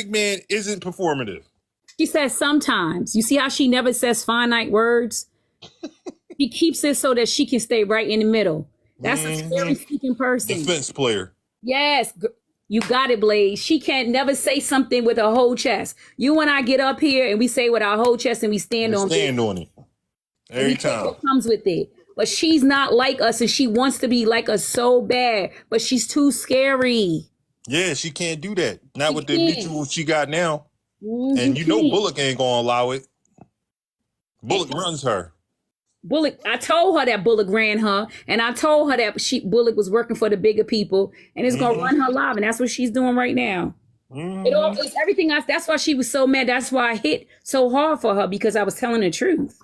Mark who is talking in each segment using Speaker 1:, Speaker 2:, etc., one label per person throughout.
Speaker 1: big man isn't performative.
Speaker 2: She says sometimes. You see how she never says finite words? She keeps it so that she can stay right in the middle. That's a scary speaking person.
Speaker 1: Defense player.
Speaker 2: Yes. You got it, Blaze. She can't never say something with her whole chest. You and I get up here and we say with our whole chest and we stand on
Speaker 1: it. Every time.
Speaker 2: What comes with it. But she's not like us and she wants to be like us so bad. But she's too scary.
Speaker 1: Yeah, she can't do that. Not with the mutual she got now. And you know Bullock ain't going to allow it. Bullock runs her.
Speaker 2: Bullock, I told her that Bullock ran her, and I told her that Bullock was working for the bigger people, and it's gonna run her live, and that's what she's doing right now. It's everything else. That's why she was so mad. That's why I hit so hard for her, because I was telling the truth.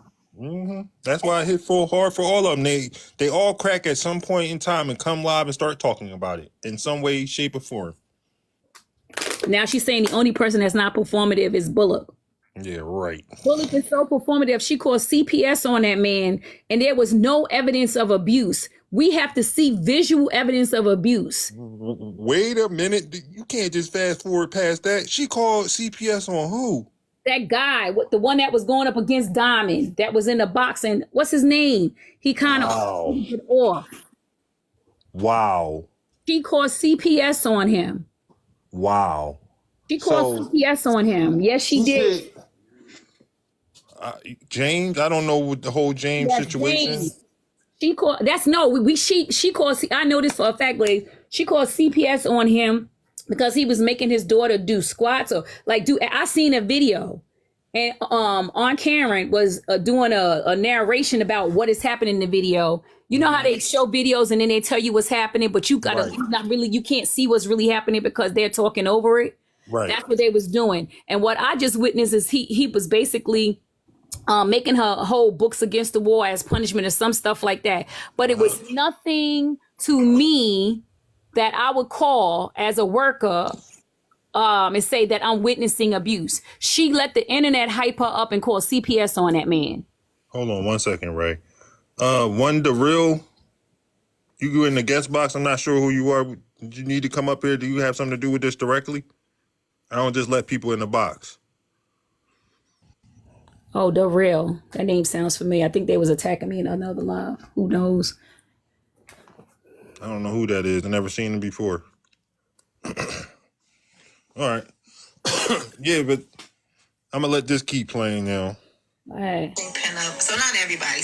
Speaker 1: That's why I hit full hard for all of them. They all crack at some point in time and come live and start talking about it in some way, shape, or form.
Speaker 2: Now she's saying the only person that's not performative is Bullock.
Speaker 1: Yeah, right.
Speaker 2: Bullock is so performative. She called CPS on that man, and there was no evidence of abuse. We have to see visual evidence of abuse.
Speaker 1: Wait a minute. You can't just fast forward past that. She called CPS on who?
Speaker 2: That guy, the one that was going up against Diamond, that was in the box, and what's his name? He kind of off.
Speaker 1: Wow.
Speaker 2: She called CPS on him.
Speaker 1: Wow.
Speaker 2: She called CPS on him. Yes, she did.
Speaker 1: James, I don't know what the whole James situation.
Speaker 2: James. She called. She called. I know this for a fact, Blaze. She called CPS on him because he was making his daughter do squats or I seen a video, and Aunt Karen was doing a narration about what is happening in the video. You know how they show videos and then they tell you what's happening, but you can't see what's really happening because they're talking over it.
Speaker 1: Right.
Speaker 2: That's what they was doing. And what I just witnessed is he was basically making her hold books against the wall as punishment or some stuff like that. But it was nothing to me that I would call as a worker and say that I'm witnessing abuse. She let the internet hype her up and call CPS on that man.
Speaker 1: Hold on 1 second, Ray. The real, you in the guest box. I'm not sure who you are. Did you need to come up here? Do you have something to do with this directly? I don't just let people in the box.
Speaker 2: Oh, the real. That name sounds familiar. I think they was attacking me in another live. Who knows?
Speaker 1: I don't know who that is. I never seen him before. All right. Yeah, but I'm gonna let this keep playing now.
Speaker 2: All right.
Speaker 3: So not everybody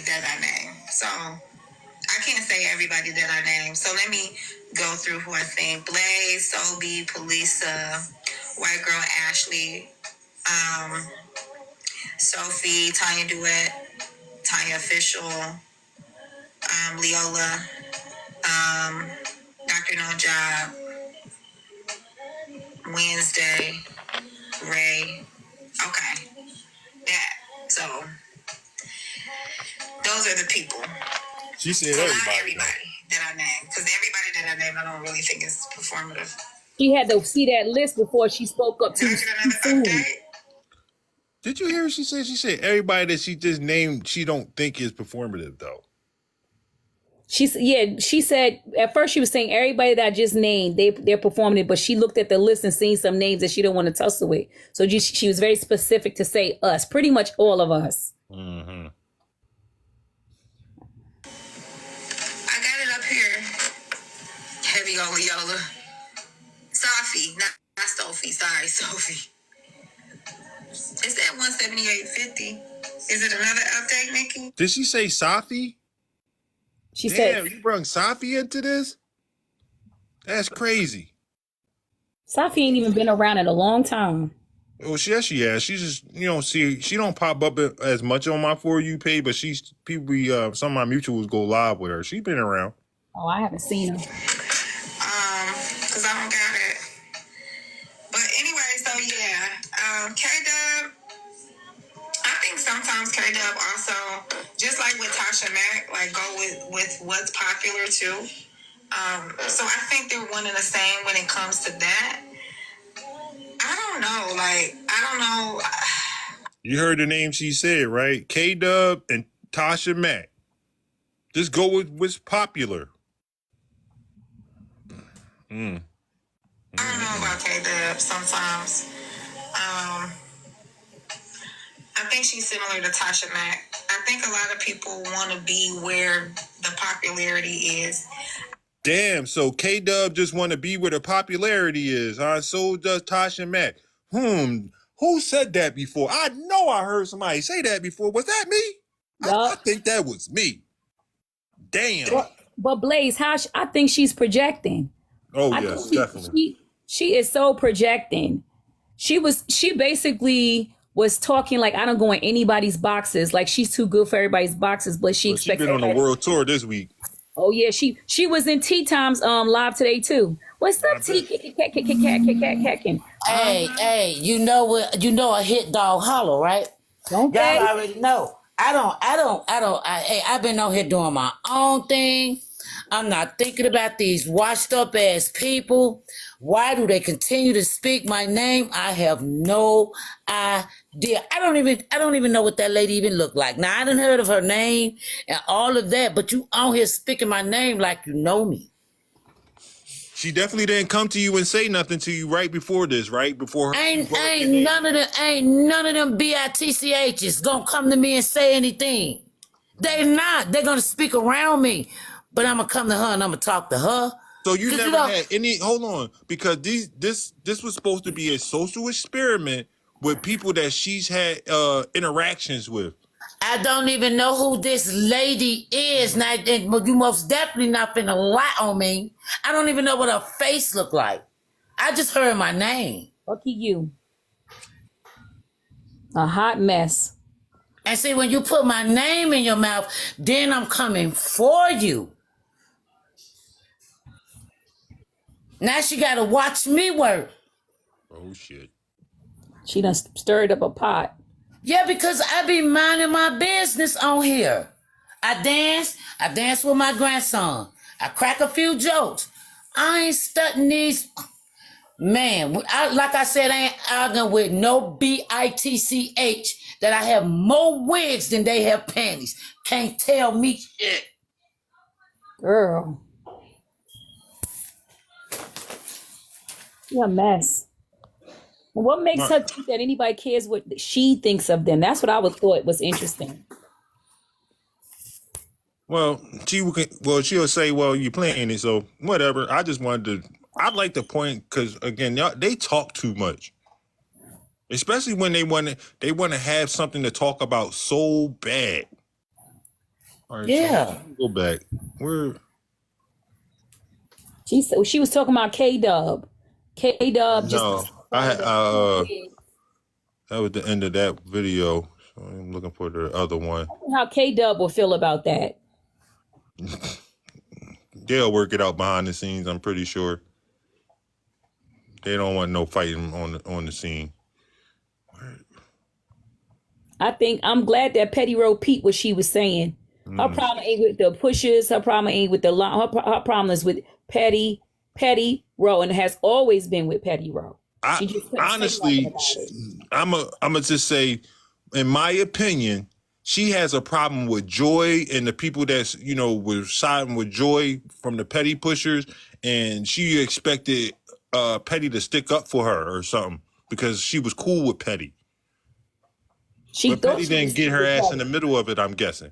Speaker 3: that I name. So I can't say everybody that I name. So let me go through who I think. Blaze, Sobe, Polisa, White Girl Ashley, Sophie, Tanya Duet, Tanya Official, Leola, Dr. No Job, Wednesday, Ray. Okay. That. So those are the people.
Speaker 1: She said
Speaker 3: so
Speaker 1: everybody.
Speaker 3: Not everybody that I named. Because everybody that I named, I don't really think is performative.
Speaker 2: She had to see that list before she spoke up too soon.
Speaker 1: Did you hear what she said? She said everybody that she just named, she don't think is performative, though.
Speaker 2: She said at first she was saying everybody that I just named, they're performative, but she looked at the list and seen some names that she didn't want to tussle with. So she was very specific to say us, pretty much all of us.
Speaker 1: Mm-hmm.
Speaker 3: I got it up here. Heavy on Leola. Sophie, not Sophie. Sorry, Sophie. It's at 178.50. Is it another update, Nikki?
Speaker 1: Did she say Safi?
Speaker 2: She said,
Speaker 1: you brought Safi into this? That's crazy.
Speaker 2: Safi ain't even been around in a long time.
Speaker 1: Oh, yes, she has. She just, she don't pop up as much on my For You page, but some of my mutuals go live with her. She's been around.
Speaker 2: Oh, I haven't seen her.
Speaker 3: Because I don't got it. But anyway, so yeah, K-Dub, I think sometimes K-Dub also, just like with Tasha Mack, like go with what's popular too. So I think they're one and the same when it comes to that. I don't know.
Speaker 1: You heard the name she said, right? K-Dub and Tasha Mack. Just go with what's popular.
Speaker 3: I don't know about K-Dub sometimes. I think she's similar to Tasha Mack. I think a lot of people want to be where the popularity is.
Speaker 1: Damn, so K-Dub just want to be where the popularity is, huh? So does Tasha Mack. Who said that before? I know I heard somebody say that before. Was that me? I
Speaker 2: Yup.
Speaker 1: think that was me. Damn.
Speaker 2: But Blaze, I think she's projecting.
Speaker 1: Oh,
Speaker 2: I
Speaker 1: yes,
Speaker 2: think
Speaker 1: definitely.
Speaker 2: she is so projecting. She basically was talking like I don't go in anybody's boxes. Like she's too good for everybody's boxes, but she
Speaker 1: But she
Speaker 2: expects
Speaker 1: been on a
Speaker 2: everybody.
Speaker 1: world tour this week.
Speaker 2: Oh yeah, she was in Tea Times live today too. What's
Speaker 1: I
Speaker 2: up, Tea?
Speaker 4: Hey, hey, you know what? You know a hit dog hollow, right?
Speaker 2: Don't
Speaker 4: Y'all
Speaker 2: they?
Speaker 4: already know. I've been out here doing my own thing. I'm not thinking about these washed up ass people. Why do they continue to speak my name? I have no idea. I don't even know what that lady even looked like. Now I done heard of her name and all of that, but you out here speaking my name like you know me.
Speaker 1: She definitely didn't come to you and say nothing to you right before this, right? Before her.
Speaker 4: Ain't none of them bitchs gonna come to me and say anything. They not. They're gonna speak around me. But I'm gonna come to her and I'm gonna talk to her.
Speaker 1: So you
Speaker 4: 'Cause,
Speaker 1: never had any, hold on, because this was supposed to be a social experiment with people that she's had interactions with.
Speaker 4: I don't even know who this lady is. Now, but you most definitely not finna lie on me. I don't even know what her face look like. I just heard my name.
Speaker 2: Lucky you. A hot mess.
Speaker 4: And see, when you put my name in your mouth, then I'm coming for you. Now she gotta watch me work.
Speaker 1: Oh shit.
Speaker 2: She done stirred up a pot.
Speaker 4: Yeah, because I be minding my business on here. I dance with my grandson. I crack a few jokes. I ain't studying these. Man, like I said, I ain't arguing with no bitch that I have more wigs than they have panties. Can't tell me shit.
Speaker 2: Girl. You're a mess. What makes her think that anybody cares what she thinks of them? That's what I would thought was interesting.
Speaker 1: Well, she'll say, "Well, you're playing it, so whatever." I just wanted to. I'd like to point because again, they talk too much, especially when they want to have something to talk about so bad. All right,
Speaker 4: Yeah.
Speaker 1: so go back. Where?
Speaker 2: She was talking about K-Dub. K-Dub just
Speaker 1: No, that was the end of that video. So I'm looking for the other one.
Speaker 2: how K-Dub will feel about that.
Speaker 1: They'll work it out behind the scenes. I'm pretty sure. They don't want no fighting on the scene.
Speaker 2: I think I'm glad that pettyro Pete what she was saying. Her problem ain't with the pushes. Her problem ain't with the line. Her problem is with petty row, and has always been with petty row. She just couldn't say
Speaker 1: Honestly,
Speaker 2: nothing about it.
Speaker 1: I'm a just say, in my opinion, she has a problem with Joy and the people that's were siding with Joy from the petty pushers, and she expected Petty to stick up for her or something because she was cool with Petty.
Speaker 2: She
Speaker 1: But
Speaker 2: thought
Speaker 1: Petty
Speaker 2: she was
Speaker 1: didn't get her ass in the middle of it, I'm guessing.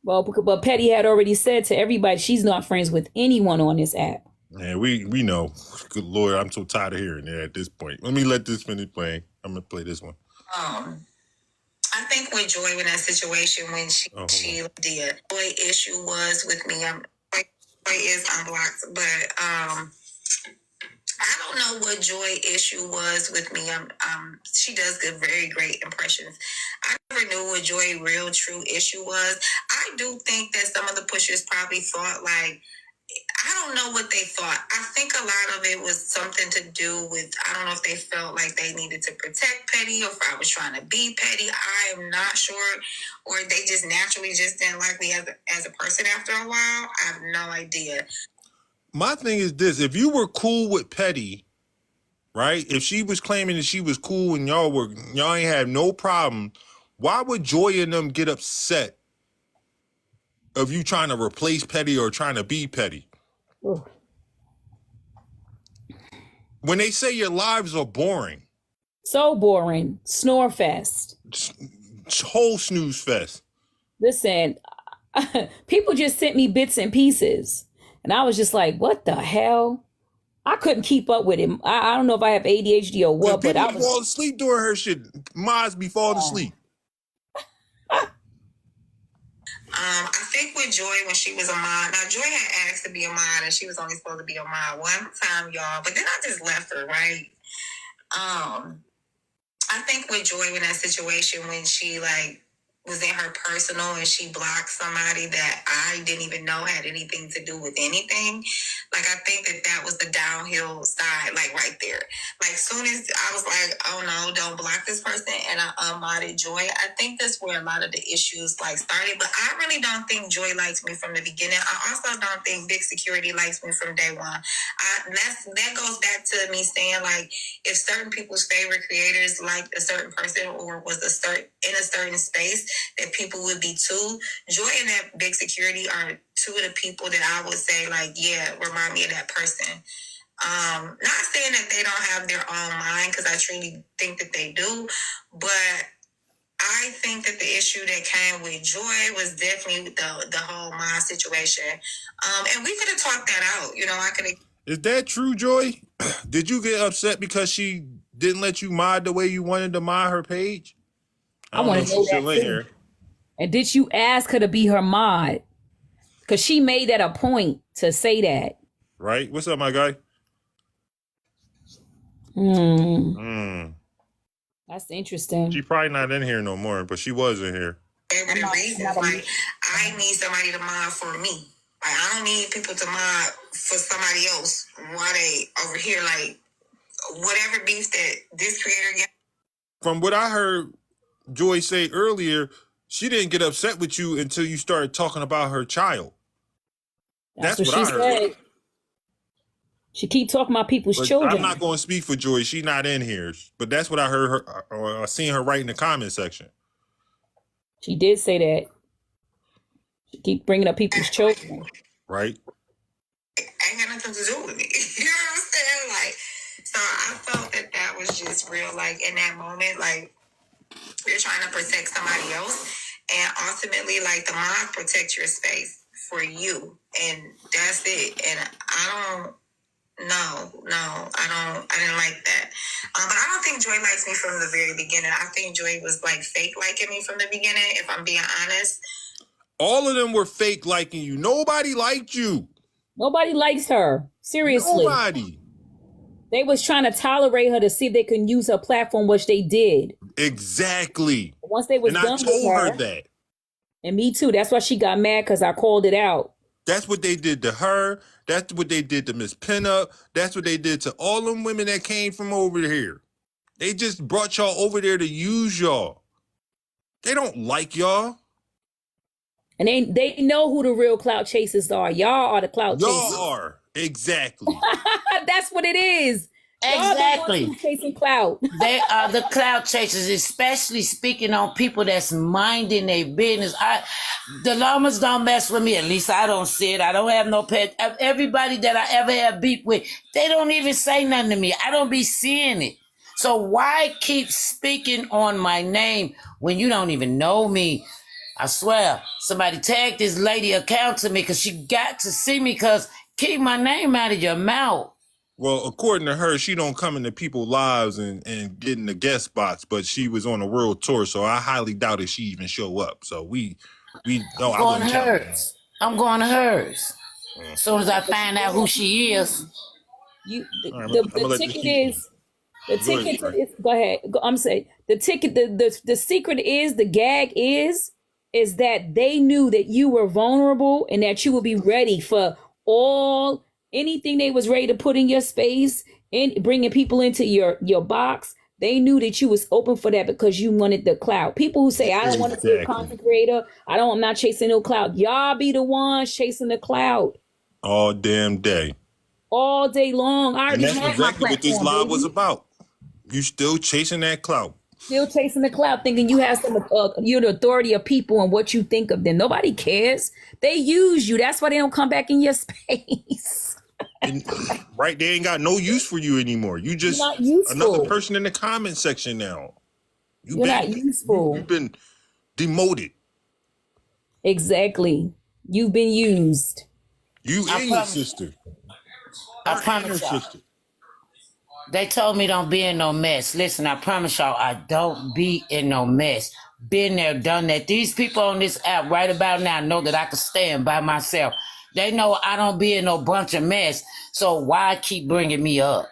Speaker 2: well, but Petty had already said to everybody she's not friends with anyone on this app.
Speaker 1: Yeah, we know. Good Lord, I'm so tired of hearing that at this point. Let me let this finish playing. I'm gonna play this one.
Speaker 3: I think with Joy in that situation when she did, Joy issue was with me. Joy is unblocked, but I don't know what Joy issue was with me. She does good, very great impressions. I never knew what Joy real true issue was. I do think that some of the pushers probably thought like, I don't know what they thought. I think a lot of it was something to do with, I don't know if they felt like they needed to protect Petty or if I was trying to be Petty. I am not sure. Or they just naturally just didn't like me as a person after a while. I have no idea.
Speaker 1: My thing is this: if you were cool with Petty, right? If she was claiming that she was cool and y'all ain't have no problem, why would Joy and them get upset of you trying to replace Petty or trying to be Petty?
Speaker 2: Ugh.
Speaker 1: when they say your lives are boring,
Speaker 2: So boring. Snore fest.
Speaker 1: whole snooze fest.
Speaker 2: Listen, people just sent me bits and pieces. And I was just like, what the hell? I couldn't keep up with him. I don't know if I have ADHD or what, but I
Speaker 1: People
Speaker 2: was
Speaker 1: fall asleep during her shit. Mods be falling asleep.
Speaker 3: I think with Joy when she was a mod. Now Joy had asked to be a mod, and she was only supposed to be a mod one time, y'all. But then I just left her, right? I think with Joy in that situation when she like was in her personal and she blocked somebody that I didn't even know had anything to do with anything. Like I think that was the downhill side, like right there. Like soon as I was like, oh no, don't block this person, and I unmodded Joy. I think that's where a lot of the issues like started. But I really don't think Joy likes me from the beginning. I also don't think Big Security likes me from day one. That goes back to me saying like if certain people's favorite creators liked a certain person or was in a certain space, that people would be too. Joy and that Big Security are two of the people that I would say like, yeah, remind me of that person. Not saying that they don't have their own mind, because I truly think that they do, but I think that the issue that came with Joy was definitely the whole mind situation. And we could have talked that out. You know, I could have.
Speaker 1: Is that true, Joy? Did you get upset because she didn't let you mod the way you wanted to mod her page?
Speaker 2: I want to know that too. And did you ask her to be her mod? Because she made that a point to say that.
Speaker 1: Right? What's up, my guy?
Speaker 2: That's interesting.
Speaker 1: She probably not in here no more, but she was in here.
Speaker 3: Every reason, like I need somebody to mod for me. Like I don't need people to mod for somebody else while they over here. Like whatever beef that this creator got.
Speaker 1: From what I heard Joy say earlier, she didn't get upset with you until you started talking about her child. That's what I heard. Said.
Speaker 2: She keep talking about people's children.
Speaker 1: I'm not going to speak for Joy. She's not in here. But that's what I heard her, or I seen her write in the comment section.
Speaker 2: She did say that. She keep bringing up people's children.
Speaker 1: Right.
Speaker 3: Ain't got nothing to do with me. You know what I'm saying? Like, so I felt that was just real. Like in that moment, like you're trying to protect somebody else, and ultimately, like the mod protect your space for you, and that's it. And I didn't like that. But I don't think Joy likes me from the very beginning. I think Joy was like fake liking me from the beginning, if I'm being honest.
Speaker 1: All of them were fake liking you. Nobody liked you.
Speaker 2: Nobody likes her. Seriously.
Speaker 1: Nobody.
Speaker 2: They was trying to tolerate her to see if they can use her platform, which they did.
Speaker 1: Exactly.
Speaker 2: Once they was done with her. And I told her that. And me too. That's why she got mad, because I called it out.
Speaker 1: That's what they did to her. That's what they did to Miss Pinup. That's what they did to all them women that came from over here. They just brought y'all over there to use y'all. They don't like y'all.
Speaker 2: And they know who the real clout chasers are. Y'all are the clout chasers.
Speaker 1: Y'all are. Exactly.
Speaker 2: That's what it is.
Speaker 4: Exactly.
Speaker 2: Chasing clout.
Speaker 4: They are the clout chasers, especially speaking on people that's minding their business. The llamas don't mess with me. At least I don't see it. I don't have no pet. Everybody that I ever have beef with, they don't even say nothing to me. I don't be seeing it. So why keep speaking on my name when you don't even know me? I swear, somebody tagged this lady account to me because she got to see me, because keep my name out of your mouth.
Speaker 1: Well, according to her, she don't come into people's lives and get in the guest spots, but she was on a world tour, so I highly doubt if she even show up. So we know
Speaker 4: I'm going to hers. I'm going to hers. As soon as I find out who she is.
Speaker 2: The ticket is. Go ahead. I'm saying the ticket. The secret is, the gag is that they knew that you were vulnerable and that you would be ready for anything they was ready to put in your space and bringing people into your box. They knew that you was open for that because you wanted the clout. People who say, I don't want to be a content creator. I'm not chasing no clout. Y'all be the ones chasing the clout.
Speaker 1: All damn day.
Speaker 2: All day long. I already
Speaker 1: and that's exactly what this live was about. You still chasing that clout.
Speaker 2: Still chasing the clout, thinking you have you're the authority of people and what you think of them. Nobody cares. They use you. That's why they don't come back in your space.
Speaker 1: And, right, they ain't got no use for you anymore. You just
Speaker 2: You're not useful.
Speaker 1: another person in the comment section now.
Speaker 2: You're not useful.
Speaker 1: You've been demoted.
Speaker 2: Exactly. You've been used.
Speaker 1: You and your sister.
Speaker 4: I promise y'all. They told me don't be in no mess. Listen, I promise y'all, I don't be in no mess. Been there, done that. These people on this app right about now know that I can stand by myself. They know I don't be in no bunch of mess. So why keep bringing me up?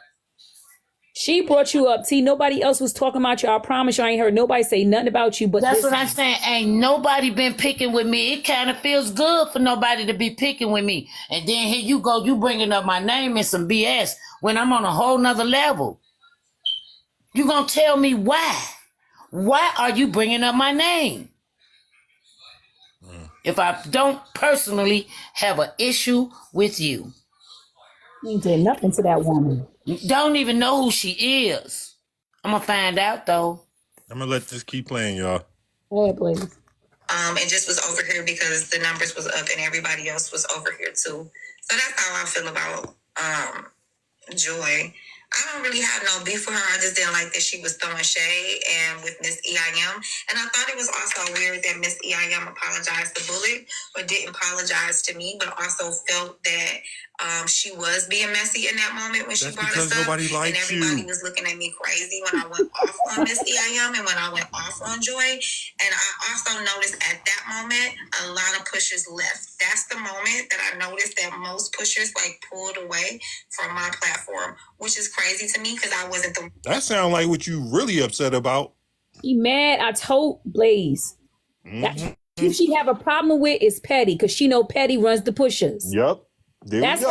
Speaker 2: She brought you up. See, nobody else was talking about you. I promise you, I ain't heard nobody say nothing about you. But
Speaker 4: that's what I'm saying. Ain't nobody been picking with me. It kind of feels good for nobody to be picking with me. And then here you go, you bringing up my name and some BS when I'm on a whole nother level. You gonna tell me why? Why are you bringing up my name? If I don't personally have an issue with you.
Speaker 2: You did nothing to that woman.
Speaker 4: Don't even know who she is. I'm gonna find out though.
Speaker 1: I'm gonna let this keep playing, y'all.
Speaker 2: Go ahead, please.
Speaker 3: And just was over here because the numbers was up and everybody else was over here too. So that's how I feel about Joy. I don't really have no beef with her. I just didn't like that she was throwing shade and with Miss EIM. And I thought it was also weird that Miss EIM apologized to Bullet, but didn't apologize to me, but also felt that she was being messy in that moment when she brought us up. And everybody was looking at me crazy when I went off on Miss EIM and when I went off on Joy. And I also noticed at that moment, a lot of pushers left. That's the moment that I noticed that most pushers like pulled away from my platform, which is crazy to me because I wasn't the.
Speaker 1: That sounds like what you really upset about.
Speaker 2: She mad. I told Blaze. That who she have a problem with is Petty, because she know Petty runs the pushers.
Speaker 1: Yep.
Speaker 2: That's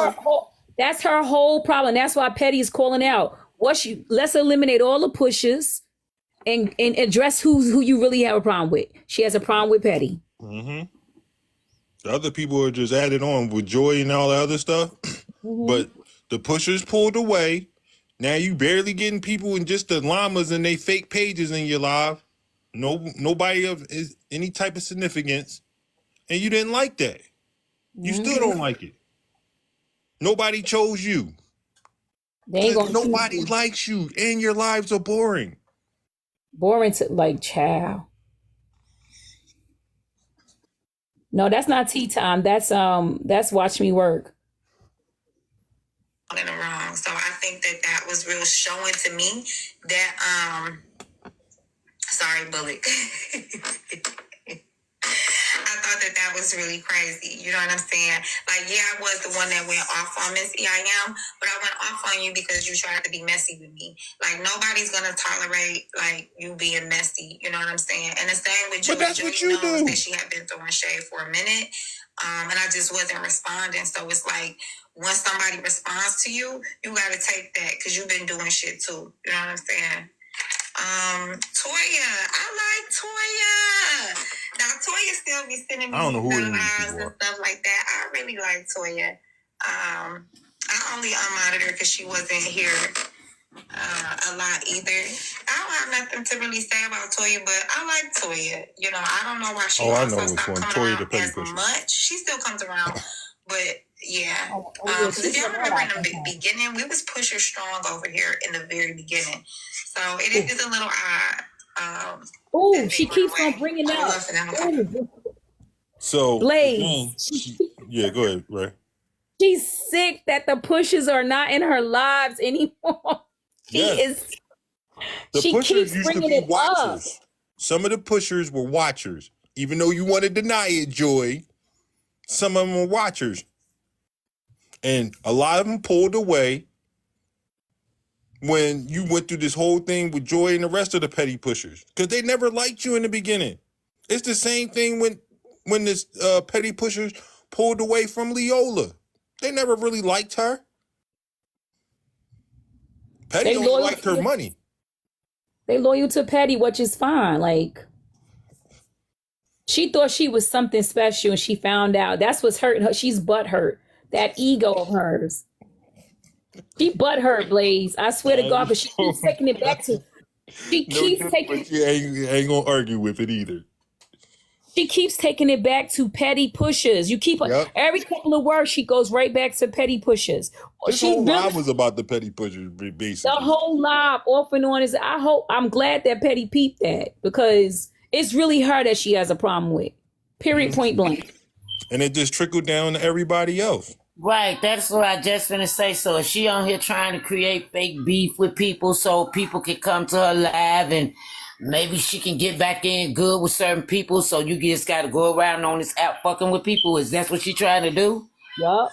Speaker 2: her whole problem. That's why Petty is calling out. Let's eliminate all the pushers and address who you really have a problem with. She has a problem with Petty.
Speaker 1: Mm-hmm. The other people are just added on with Joy and all the other stuff. But the pushers pulled away. Now you barely getting people in just the llamas and they fake pages in your live. Nobody of any type of significance. And you didn't like that. You still don't like it. Nobody chose you. Nobody likes you and your lives are boring.
Speaker 2: Boring to like child. No, that's not tea time. That's watch me work.
Speaker 3: In the wrong. So I think that was real showing to me that sorry, Bullock. I thought that was really crazy. You know what I'm saying? Like, yeah, I was the one that went off on Miss EIM, but I went off on you because you tried to be messy with me. Like, nobody's gonna tolerate like you being messy. You know what I'm saying? And the same with Joy.
Speaker 1: But that's what you do.
Speaker 3: That she had been throwing shade for a minute, and I just wasn't responding. So it's like once somebody responds to you, you gotta take that because you've been doing shit too. You know what I'm saying? Toya, I like Toya. Now Toya still be sending me lives and stuff like that. I really like Toya. I only unmonitored her because she wasn't here a lot either. I don't have nothing to really say about Toya, but I like Toya. You know, I don't know why she also stopped coming around as much. She still comes around, but yeah. Because if y'all remember in the beginning, we was pusher strong over here in the very beginning. So it is a little odd.
Speaker 2: She keeps on bringing up.
Speaker 1: So
Speaker 2: Blaze.
Speaker 1: Yeah, go ahead, Ray.
Speaker 2: She's sick that the pushers are not in her lives anymore. She keeps bringing it
Speaker 1: watchers.
Speaker 2: up.
Speaker 1: Some of the pushers were watchers. Even though you want to deny it, Joy, some of them were watchers. And a lot of them pulled away when you went through this whole thing with Joy and the rest of the petty pushers, because they never liked you in the beginning. It's the same thing when this petty pushers pulled away from Leola. They never really liked her. Petty only liked her money.
Speaker 2: They loyal to Petty, which is fine. Like, she thought she was something special and she found out. That's what's hurting her. She's butthurt. That ego of hers. She butthurt, Blaze. I swear to God, but she keeps taking it back to. She keeps taking.
Speaker 1: But she ain't gonna argue with it either.
Speaker 2: She keeps taking it back to petty pushers. You keep
Speaker 1: Yep.
Speaker 2: every couple of words, she goes right back to petty pushers.
Speaker 1: This
Speaker 2: She
Speaker 1: whole
Speaker 2: really,
Speaker 1: live was about the petty pushers,
Speaker 2: the
Speaker 1: basically.
Speaker 2: whole live off and on is. I'm glad that Petty peeped that because it's really her that she has a problem with. Period. Point blank.
Speaker 1: And it just trickled down to everybody else.
Speaker 4: Right, that's what I just gonna say. So is she on here trying to create fake beef with people so people can come to her live and maybe she can get back in good with certain people, so you just gotta go around on this app fucking with people? Is that what she trying to do?
Speaker 2: Yup.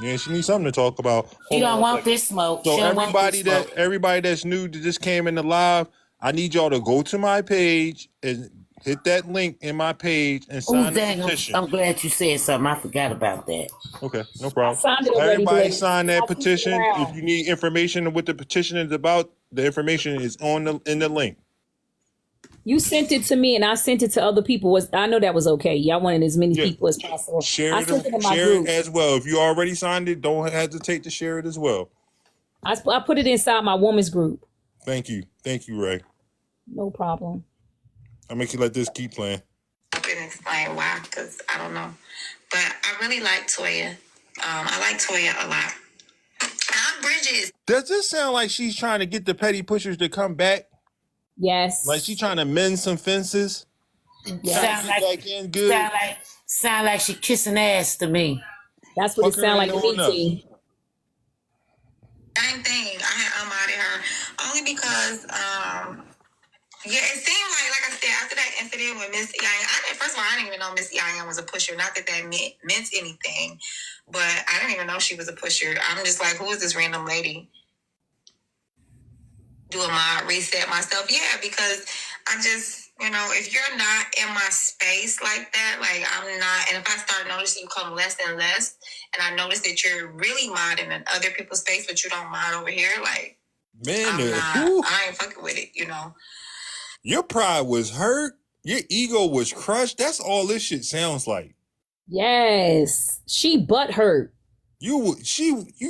Speaker 1: Yeah, she needs something to talk about.
Speaker 4: She
Speaker 1: Hold
Speaker 4: don't
Speaker 1: on
Speaker 4: want
Speaker 1: a second.
Speaker 4: this smoke.
Speaker 1: So
Speaker 4: She don't want this smoke.
Speaker 1: everybody that's new that just came in the live, I need y'all to go to my page and hit that link in my page and
Speaker 4: Oh
Speaker 1: sign the
Speaker 4: dang!
Speaker 1: petition.
Speaker 4: I'm glad you said something. I forgot about that.
Speaker 1: Okay, no problem.
Speaker 2: I signed it already,
Speaker 1: Everybody
Speaker 2: Blaze.
Speaker 1: sign that
Speaker 2: I'll keep it
Speaker 1: petition.
Speaker 2: around.
Speaker 1: If you need information on what the petition is about, the information is in the link.
Speaker 2: You sent it to me and I sent it to other people. I know that was okay. Y'all wanted as many
Speaker 1: Yeah.
Speaker 2: people as possible.
Speaker 1: Share
Speaker 2: I
Speaker 1: it,
Speaker 2: sent it in my
Speaker 1: share
Speaker 2: group.
Speaker 1: it as well. If you already signed it, don't hesitate to share it as well.
Speaker 2: I put it inside my woman's group.
Speaker 1: Thank you, Ray.
Speaker 2: No problem.
Speaker 1: I'll make you let this keep playing.
Speaker 3: I couldn't explain why, because I don't know. But I really like Toya. I like Toya a lot. Aunt Bridget.
Speaker 1: Does this sound like she's trying to get the petty pushers to come back?
Speaker 2: Yes.
Speaker 1: Like she's trying to mend some fences?
Speaker 2: Yes.
Speaker 4: Sound like,
Speaker 1: Back in good.
Speaker 4: sound like she kissing ass to me.
Speaker 2: That's what it
Speaker 1: Fucker
Speaker 2: sounds like
Speaker 1: ain't
Speaker 2: to me,
Speaker 1: knowing
Speaker 2: T.
Speaker 3: Same thing. I had unmodded her only because, yeah, it seemed like I said, after that incident with Miss Yang, first of all, I didn't even know Miss Yang was a pusher. Not that meant anything, but I didn't even know she was a pusher. I'm just like, who is this random lady? Doing my reset myself. Yeah, because I just, if you're not in my space like that, like I'm not, and if I start noticing you come less and less, and I notice that you're really modding in other people's space, but you don't mod over here, like,
Speaker 1: Man,
Speaker 3: I ain't fucking with it,
Speaker 1: Your pride was hurt. Your ego was crushed. That's all this shit sounds like.
Speaker 2: Yes. She butt hurt.
Speaker 1: You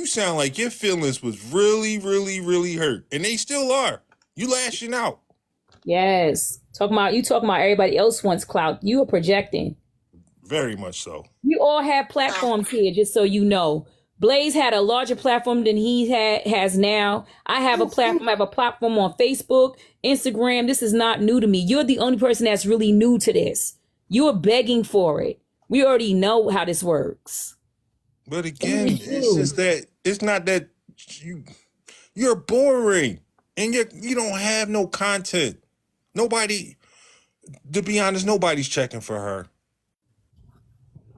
Speaker 1: sound like your feelings was really, really, really hurt. And they still are. You lashing out.
Speaker 2: Yes. You talking about everybody else wants clout. You are projecting.
Speaker 1: Very much so.
Speaker 2: We all have platforms here, just so you know. Blaze had a larger platform than he has now. I have a platform. I have a platform on Facebook, Instagram. This is not new to me. You're the only person that's really new to this. You are begging for it. We already know how this works.
Speaker 1: But again, it's just that it's not that you're boring and you don't have no content. Nobody, to be honest, nobody's checking for her.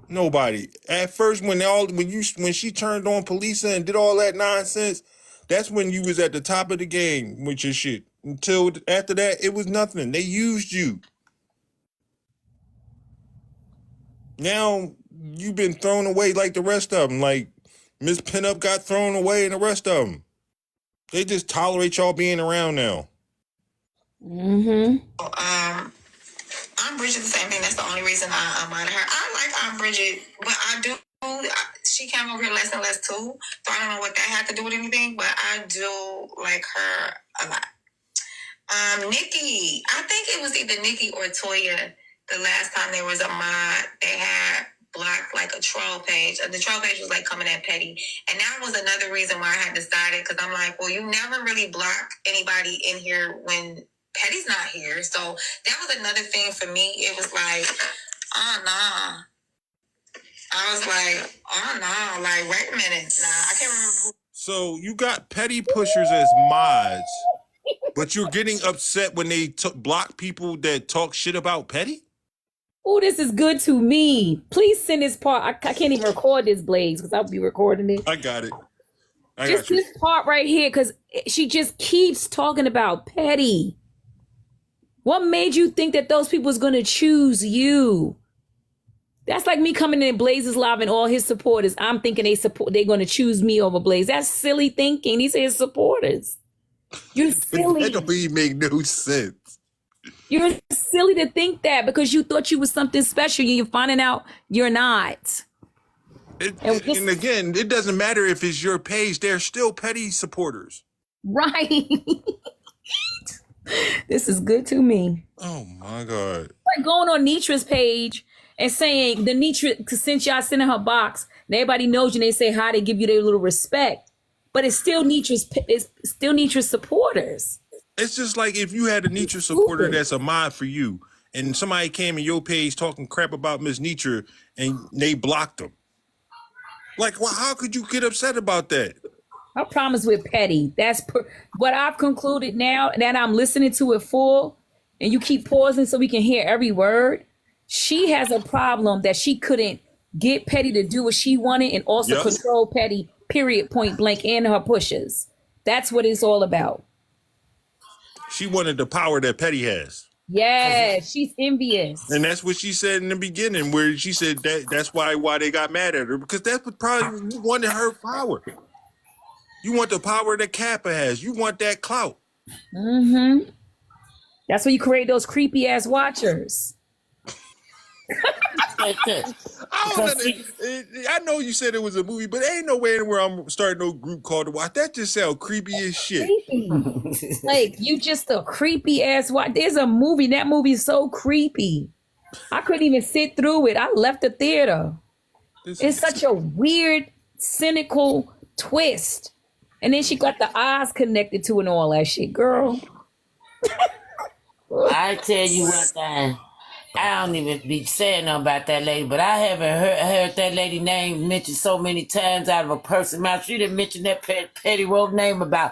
Speaker 1: Nobody. At first, when she turned on Polisa and did all that nonsense, that's when you was at the top of the game with your shit. Until after that, it was nothing. They used you. Now you've been thrown away like the rest of them. Like Miss Pinup got thrown away and the rest of them. They just tolerate y'all being around now.
Speaker 2: Mm-hmm.
Speaker 3: Aunt Bridget, the same thing. That's the only reason I admire her. I like Aunt Bridget, but she came over here less and less too. So I don't know what that had to do with anything, but I do like her a lot. Nikki, I think it was either Nikki or Toya. The last time there was a mod, they had blocked like a troll page. The troll page was like coming at Petty. And that was another reason why I had decided, because I'm like, well, you never really block anybody in here when Petty's not here. So that was another thing for me. It was like, oh, nah. I was like, oh, no. Like, wait a minute. Nah, I can't remember who.
Speaker 1: So you got petty pushers as mods, but you're getting upset when they block people that talk shit about Petty?
Speaker 2: Oh, this is good to me. Please send this part. I can't even record this, Blaze, because I'll be recording it.
Speaker 1: I got it.
Speaker 2: Just this part right here, because she just keeps talking about Petty. What made you think that those people was going to choose you? That's like me coming in Blaze's live and all his supporters. I'm thinking they're going to choose me over Blaze. That's silly thinking. These are his supporters. You're silly.
Speaker 1: That don't even make no sense.
Speaker 2: You're silly to think that because you thought you was something special. You're finding out you're not.
Speaker 1: And again, it doesn't matter if it's your page. They're still Petty supporters.
Speaker 2: Right. This is good to me.
Speaker 1: Oh, my God.
Speaker 2: like going on Nitra's page and saying the Nitra, since y'all sending her box, and everybody knows you, and they say hi, they give you their little respect. But it's still Nitra's supporters.
Speaker 1: It's just like if you had a Nitra supporter that's a mod for you, and somebody came in your page talking crap about Miss Nitra, and they blocked them. Like, well, how could you get upset about that?
Speaker 2: My problem is with petty. That's what I've concluded now that I'm listening to it full, and you keep pausing so we can hear every word. She has a problem that she couldn't get Petty to do what she wanted and also control Petty, period, point blank, and her pushes. That's what it's all about.
Speaker 1: She wanted the power that Petty has.
Speaker 2: Yeah, she's envious.
Speaker 1: And that's what she said in the beginning, where she said that's why they got mad at her, because that's what probably wanted her power. You want the power that Kappa has. You want that clout.
Speaker 2: Mm-hmm. That's why you create those creepy ass watchers.
Speaker 1: I know you said it was a movie, but ain't no way anywhere I'm starting no group call to watch. That just sounds creepy as shit.
Speaker 2: Creepy. Like, you just a creepy ass watch. There's a movie. That movie is so creepy. I couldn't even sit through it. I left the theater. It's such a weird, cynical twist. And then she got the eyes connected to and all that shit, girl.
Speaker 4: I tell you one thing. I don't even be saying nothing about that lady, but I haven't heard that lady name mentioned so many times out of a person's mouth. She didn't mention that pettyro name about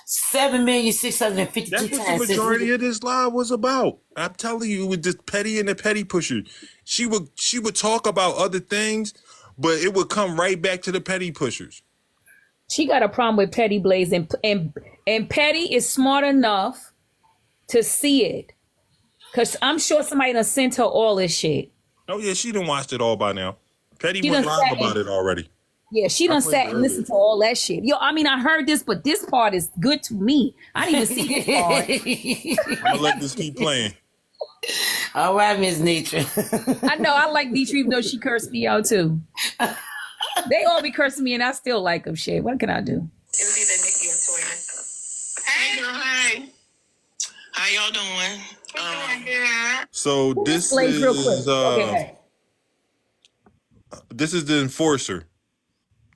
Speaker 4: 7,652,000 times.
Speaker 1: That's what the majority of this live was about. I'm telling you, with this Petty and the Petty Pusher, she would talk about other things, but it would come right back to the Petty Pushers.
Speaker 2: She got a problem with Petty Blaze, and Petty is smart enough to see it. Because I'm sure somebody done sent her all this shit.
Speaker 1: Oh, yeah, she done watched it all by now. Petty was live about it already.
Speaker 2: Yeah, she done sat and listened to all that shit. Yo, I mean, I heard this, but this part is good to me. I didn't even see this part.
Speaker 1: I'm going to let this keep playing.
Speaker 4: All right, Miss Nitra.
Speaker 2: I know, I like Nitra, even though she cursed me out, too. They all be cursing me, and I still like them. Shit, what can I do?
Speaker 3: It was either Nikki or Toya. Hey, girl, hey. How y'all doing?
Speaker 1: So this is this is the enforcer,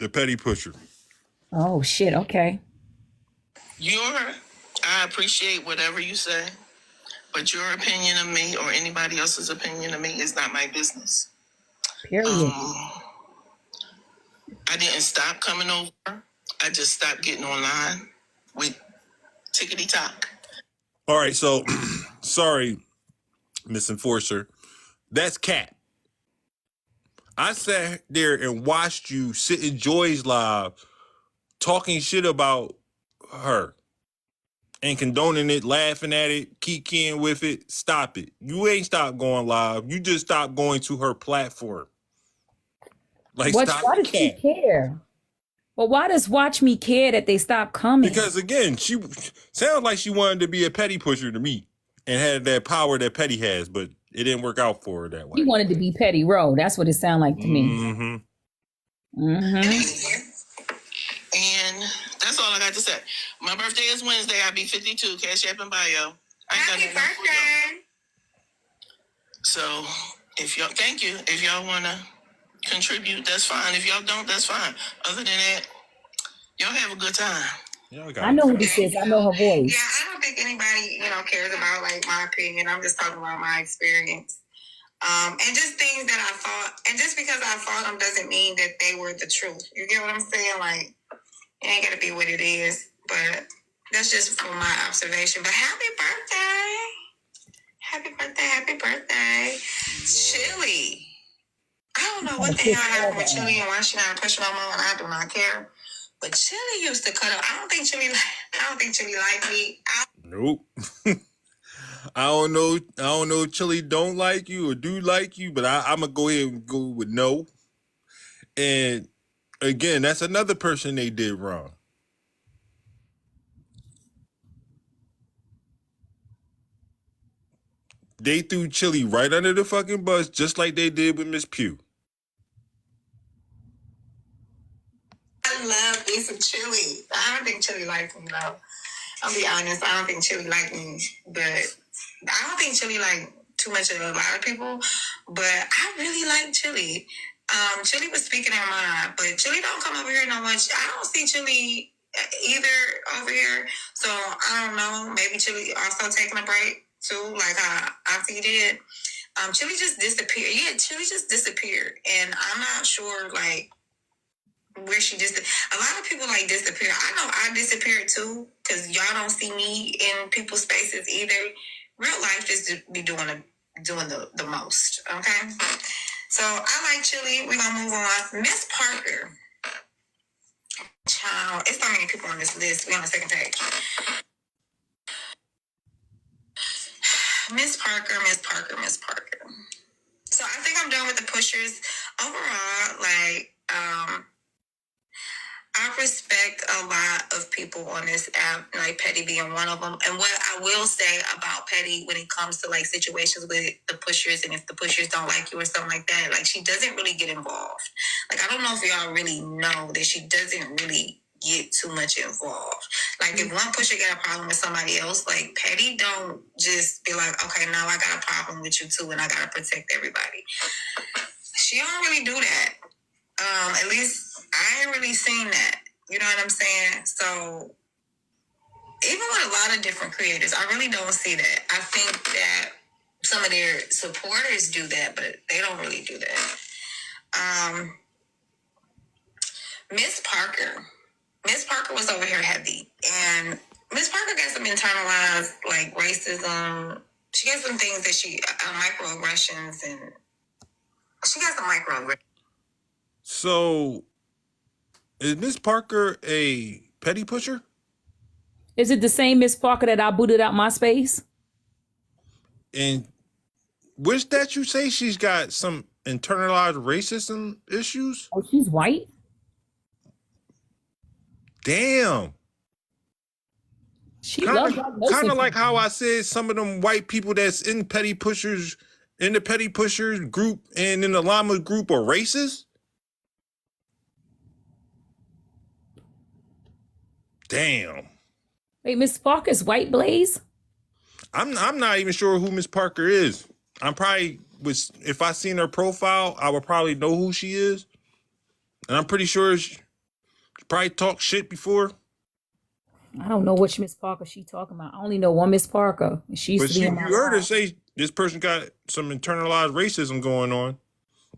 Speaker 1: the Petty Pusher.
Speaker 2: Oh shit! Okay.
Speaker 3: I appreciate whatever you say, but your opinion of me or anybody else's opinion of me is not my business.
Speaker 2: Period.
Speaker 3: I didn't stop coming over. I just stopped getting online with tickety talk.
Speaker 1: All right, so sorry, Miss Enforcer. That's Cat. I sat there and watched you sit in Joy's live talking shit about her and condoning it, laughing at it, kikiing with it. Stop it. You ain't stopped going live. You just stopped going to her platform. Like,
Speaker 2: why does she care? But why does Watch Me care that they stop coming?
Speaker 1: Because again, she sounds like she wanted to be a Petty Pusher to me and had that power that Petty has, but it didn't work out for her that way.
Speaker 2: She wanted to be pettyro. That's what it sounded like to me.
Speaker 3: Mm-hmm. Mm-hmm. And that's all I got to say. My birthday is Wednesday. I'll be 52. Cash App and bio. Happy birthday. So if y'all, thank you. If y'all want to contribute, that's fine. If y'all don't, that's fine. Other than that, y'all have a good time.
Speaker 2: I know who this is. I know her voice.
Speaker 3: Yeah, I don't think anybody, cares about like my opinion. I'm just talking about my experience. And just things that I thought, and just because I thought them doesn't mean that they were the truth. You get what I'm saying? Like, it ain't gotta be what it is, but that's just from my observation. But happy birthday. Happy birthday, happy birthday. Chili. I don't know what the hell happened with Chili and why she not pushing no more, and I do not care. But Chili used to cut up. I don't think Chili liked me.
Speaker 1: Nope. I don't know if Chili don't like you or do like you, but I'm gonna go ahead and go with no. And again, that's another person they did wrong. They threw Chili right under the fucking bus, just like they did with Miss Pugh.
Speaker 3: I love me some Chili. I don't think Chili liked me, though. I'll be honest. I don't think Chili liked me, but I don't think Chili liked too much of a lot of people, but I really like Chili. Chili was speaking her mind, but Chili don't come over here no much. I don't see Chili either over here, so I don't know. Maybe Chili also taking a break too, like how Auntie did. Chili just disappeared. Yeah, Chili just disappeared, and I'm not sure like where she just. A lot of people like disappear. I know I disappeared too because y'all don't see me in people's spaces either. Real life just be doing the most. Okay, so I like Chili. We're gonna move on. Miss Parker, child. It's so many people on this list. We on the second page. Miss Parker, Miss Parker, Miss Parker. So I think I'm done with the pushers. Overall, like, I respect a lot of people on this app, like Petty being one of them. And what I will say about Petty when it comes to like situations with the pushers, and if the pushers don't like you or something like that, like she doesn't really get involved. Like, I don't know if y'all really know that she doesn't really get too much involved. Like, if one pusher got a problem with somebody else, like Petty don't just be like, okay, now I got a problem with you too, and I gotta protect everybody. She don't really do that. At least I ain't really seen that. You know what I'm saying? So even with a lot of different creators, I really don't see that. I think that some of their supporters do that, but they don't really do that. Miss Parker. Miss Parker was over here heavy. And Miss Parker got some internalized like racism. She got some things that she microaggressions, and she got some microaggressions.
Speaker 1: So, is Miss Parker a petty pusher?
Speaker 2: Is it the same Miss Parker that I booted out my space?
Speaker 1: And which that you say she's got some internalized racism issues?
Speaker 2: Oh, she's white?
Speaker 1: Damn.
Speaker 2: She loves
Speaker 1: Kind of like how I said some of them white people that's in petty pushers, in the petty pushers group and in the llama group are racist. Damn.
Speaker 2: Wait, Miss Parker's white, Blaze?
Speaker 1: I'm not even sure who Miss Parker is. I'm probably if I seen her profile, I would probably know who she is. And I'm pretty sure she probably talked shit before.
Speaker 2: I don't know which Miss Parker she talking about. I only know one Miss Parker. She used
Speaker 1: But
Speaker 2: to be in my
Speaker 1: you heard her
Speaker 2: life.
Speaker 1: say this person got some internalized racism going on.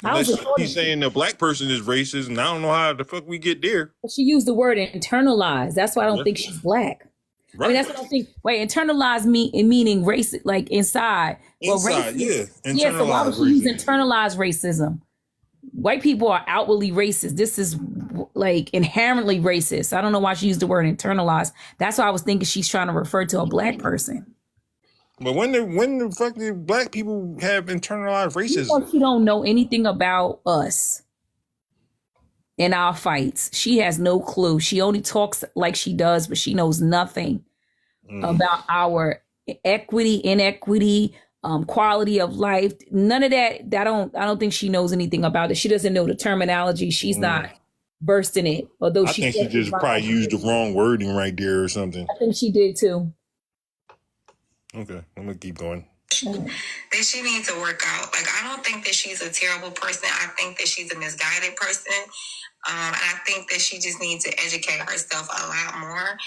Speaker 2: I was
Speaker 1: Unless
Speaker 2: recording.
Speaker 1: she's saying the black person is racist, and I don't know how the fuck we get there.
Speaker 2: She used the word internalized. That's why I don't think she's black.
Speaker 1: Right.
Speaker 2: I mean, that's what I think. Wait, internalized meaning race, like inside.
Speaker 1: Inside, yeah.
Speaker 2: Yeah, so why would she use
Speaker 1: Internalized
Speaker 2: internalized racism? White people are outwardly racist. This is like inherently racist. I don't know why she used the word internalized. That's why I was thinking she's trying to refer to a black person.
Speaker 1: But when the fuck did black people have internalized racism?
Speaker 2: She don't know anything about us in our fights. She has no clue. She only talks like she does, but she knows nothing about our equity, inequity, quality of life. None of that. I don't think she knows anything about it. She doesn't know the terminology. She's not versed in it. Although
Speaker 1: I think she just probably used the wrong wording right there or something.
Speaker 2: I think she did too.
Speaker 1: Okay, I'm gonna keep going.
Speaker 3: That she needs to work out. Like, I don't think that she's a terrible person. I think that she's a misguided person. And I think that she just needs to educate herself a lot more.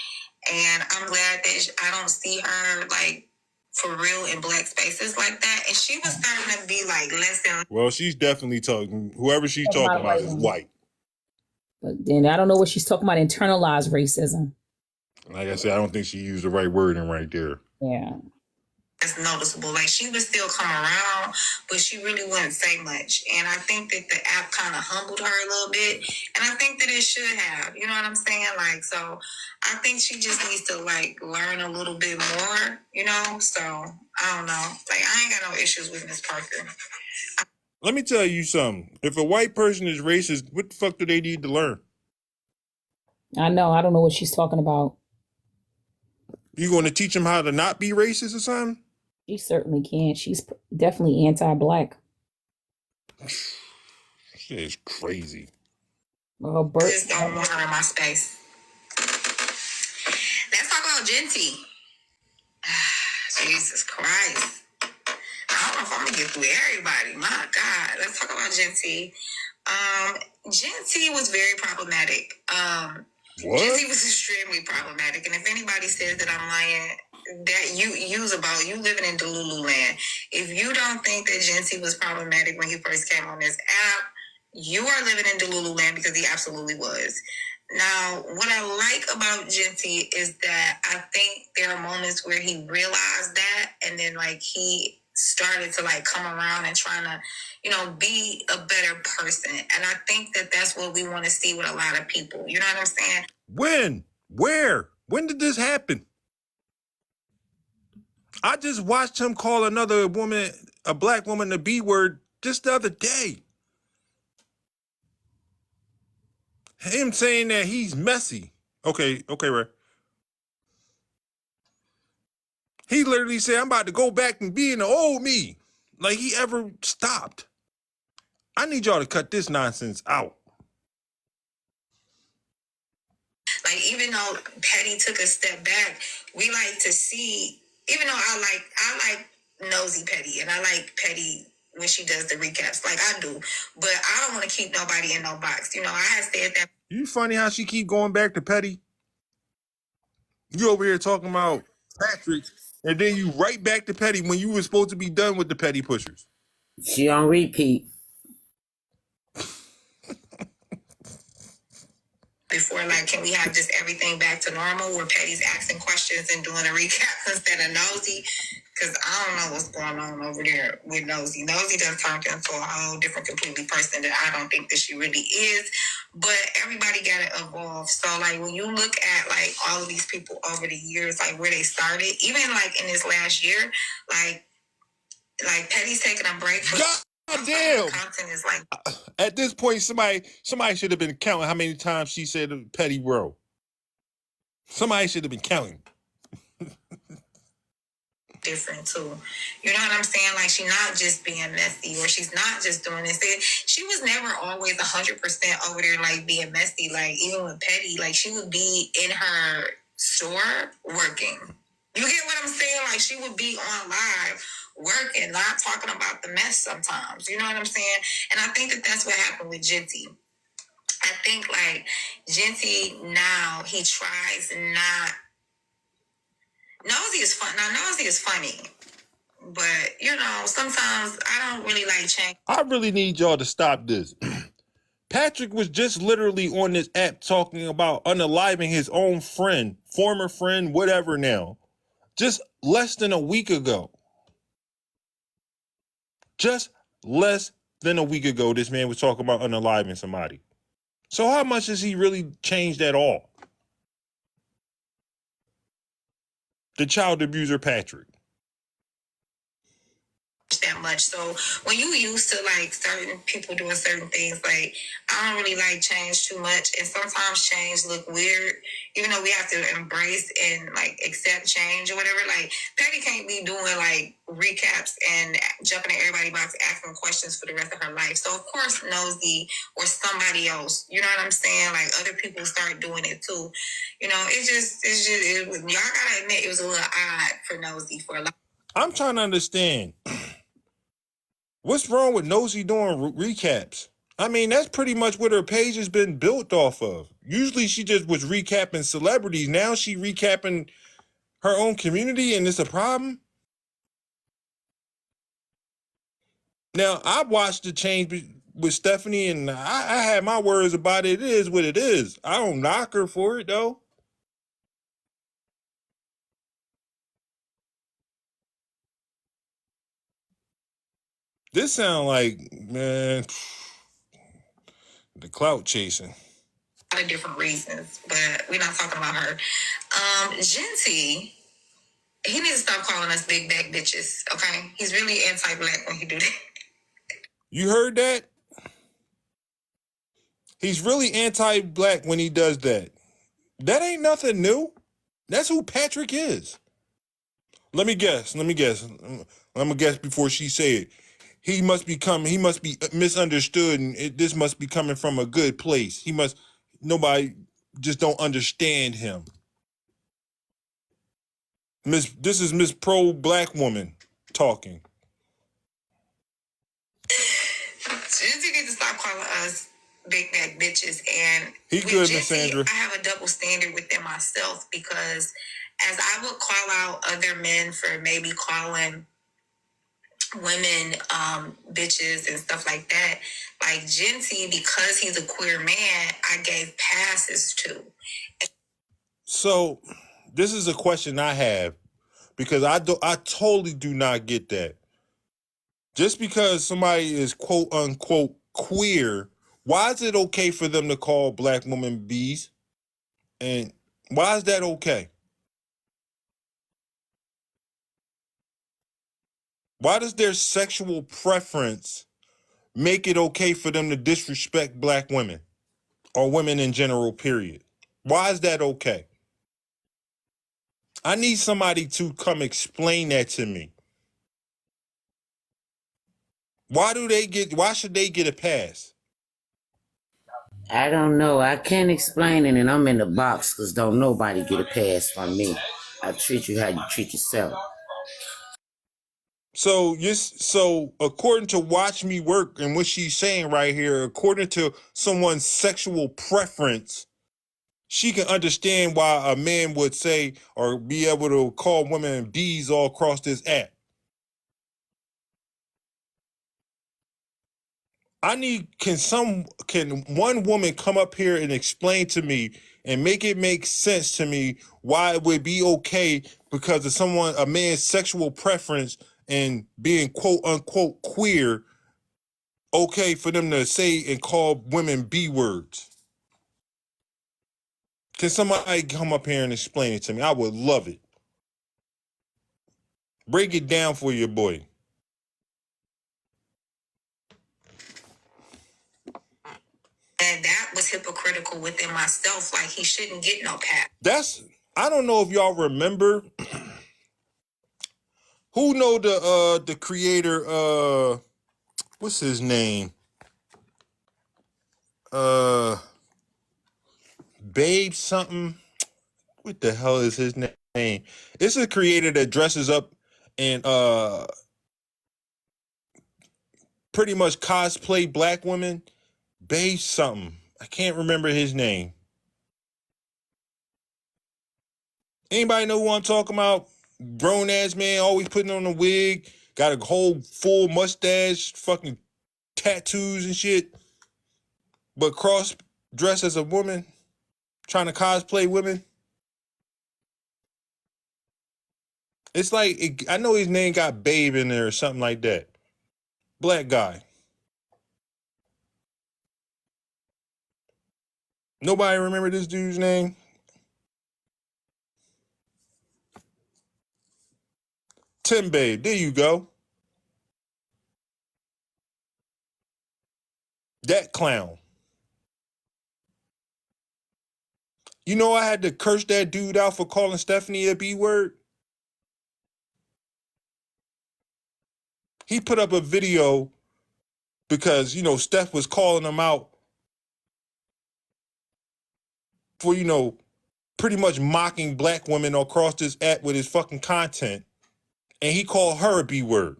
Speaker 3: And I'm glad that I don't see her like for real in black spaces like that. And she was starting to be like less than.
Speaker 1: Well, she's definitely talking. Whoever she's talking about is white.
Speaker 2: But then I don't know what she's talking about. Internalized racism.
Speaker 1: Like I said, I don't think she used the right wording right there.
Speaker 2: Yeah.
Speaker 3: It's noticeable. Like, she would still come around, but she really wouldn't say much. And I think that the app kind of humbled her a little bit. And I think that it should have. You know what I'm saying? Like, so I think she just needs to like learn a little bit more, you know? So I don't know. Like, I ain't got no issues with Miss Parker.
Speaker 1: Let me tell you something. If a white person is racist, what the fuck do they need to learn?
Speaker 2: I know. I don't know what she's talking about.
Speaker 1: You going to teach them how to not be racist or something?
Speaker 2: She certainly can't. She's definitely anti-black.
Speaker 1: Shit is crazy.
Speaker 2: Well, Bert,
Speaker 3: I just don't want her in my space. Let's talk about Genty. Jesus Christ. I don't if I'm gonna get through everybody. My God, let's talk about Gen. Gen was very problematic.
Speaker 1: What?
Speaker 3: Gen was extremely problematic, and if anybody says that I'm lying, that you's about you living in Delulu land. If you don't think that Gen was problematic when he first came on this app, you are living in Delulu land, because he absolutely was. Now, what I like about Genty is that I think there are moments where he realized that, and then like he started to like come around and trying to, be a better person. And I think that that's what we want to see with a lot of people. You know what I'm saying?
Speaker 1: When? Where? When did this happen? I just watched him call another woman, a black woman, the B word just the other day. Him saying that he's messy. Okay, right. He literally said, I'm about to go back and be in the old me. Like he ever stopped. I need y'all to cut this nonsense out.
Speaker 3: Like, even though Petty took a step back, we like to see, even though I like nosy Petty, and I like Petty when she does the recaps, like I do, but I don't want to keep nobody in no box. I had said that.
Speaker 1: You funny how she keep going back to Petty? You over here talking about Patrick, and then you right back to Petty when you were supposed to be done with the Petty pushers.
Speaker 4: She on repeat.
Speaker 3: Before, like, can we have just everything back to normal where Petty's asking questions and doing a recap instead of Nosy? Because I don't know what's going on over there with Nosy. Nosy done turned into a whole different, completely person that I don't think that she really is. But everybody got to evolve. So, like, when you look at, like, all of these people over the years, like, where they started, even, like, in this last year, like Petty's taking a break for...
Speaker 1: God damn.
Speaker 3: Content is like...
Speaker 1: At this point, somebody should have been counting how many times she said Petty bro. Somebody should have been counting.
Speaker 3: Different too. You know what I'm saying? Like, she's not just being messy, or she's not just doing this. She was never always 100% over there, like, being messy. Like, even with Petty, like, she would be in her store working. You get what I'm saying? Like, she would be on live working, not talking about the mess sometimes. You know what I'm saying? And I think that that's what happened with Genty. I think, like, Genty now, he tries not... Nosy is fun. Now, Nosy is funny. But, sometimes I don't really like change.
Speaker 1: I really need y'all to stop this. Patrick was just literally on this app talking about unaliving his own friend, former friend, whatever now. Just less than a week ago. Just less than a week ago, this man was talking about unaliving somebody. So how much has he really changed at all? The child abuser Patrick.
Speaker 3: That much. So when you used to, like, certain people doing certain things, like, I don't really like change too much, and sometimes change look weird, even though we have to embrace and, like, accept change or whatever. Like, Patty can't be doing, like, recaps and jumping in everybody's box asking questions for the rest of her life. So of course Nosy or somebody else, you know what I'm saying, like, other people start doing it too. Y'all gotta admit it was a little odd for Nosy for a lot.
Speaker 1: I'm trying to understand. What's wrong with Nosy doing recaps? I mean, that's pretty much what her page has been built off of. Usually she just was recapping celebrities. Now she recapping her own community, and it's a problem. Now, I watched the change with Stephanie, and I had my words about it. It is what it is. I don't knock her for it, though. This sound like, man, the clout chasing.
Speaker 3: A lot of different reasons, but we're not talking about her. Genty, he needs to stop calling us big back bitches, okay? He's really anti-black when he do that.
Speaker 1: You heard that? He's really anti-black when he does that. That ain't nothing new. That's who Patrick is. Let me guess. I'm gonna guess before she say it. He must be misunderstood, and this must be coming from a good place. Nobody just don't understand him. This is Miss Pro Black Woman talking.
Speaker 3: big neck bitches. And
Speaker 1: He
Speaker 3: with
Speaker 1: good, Miss
Speaker 3: Jesse,
Speaker 1: Sandra.
Speaker 3: I have a double standard within myself, because as I would call out other men for maybe calling women bitches and stuff like that, like Jesse, because he's a queer man, I gave passes to.
Speaker 1: So this is a question I have, because I totally do not get that. Just because somebody is quote unquote queer, why is it okay for them to call black women bees? And why is that okay? Why does their sexual preference make it okay for them to disrespect black women or women in general, period? Why is that okay? I need somebody to come explain that to me. Why should they get a pass?
Speaker 4: I don't know. I can't explain it, and I'm in the box because don't nobody get a pass from me. I treat you how you treat yourself.
Speaker 1: So according to Watch Me Work and what she's saying right here, according to someone's sexual preference, she can understand why a man would say or be able to call women bees all across this app. Can one woman come up here and explain to me and make sense to me why it would be okay because of a man's sexual preference and being quote unquote queer, okay for them to say and call women B words? Can somebody come up here and explain it to me? I would love it. Break it down for your boy.
Speaker 3: And that was hypocritical within myself. Like, he shouldn't get no pass.
Speaker 1: I don't know if y'all remember. Who know the creator, what's his name? Babe something. What the hell is his name? It's a creator that dresses up and pretty much cosplay black women. Babe something. I can't remember his name. Anybody know who I'm talking about? Grown ass man, always putting on a wig, got a whole full mustache, fucking tattoos and shit, but cross dressed as a woman, trying to cosplay women. It's like, I know his name got Babe in there or something like that. Black guy. Nobody remember this dude's name? Tim Babe. There you go. That clown. You know I had to curse that dude out for calling Stephanie a B word? He put up a video because, Steph was calling him out for, pretty much mocking black women across this app with his fucking content. And he called her a B word.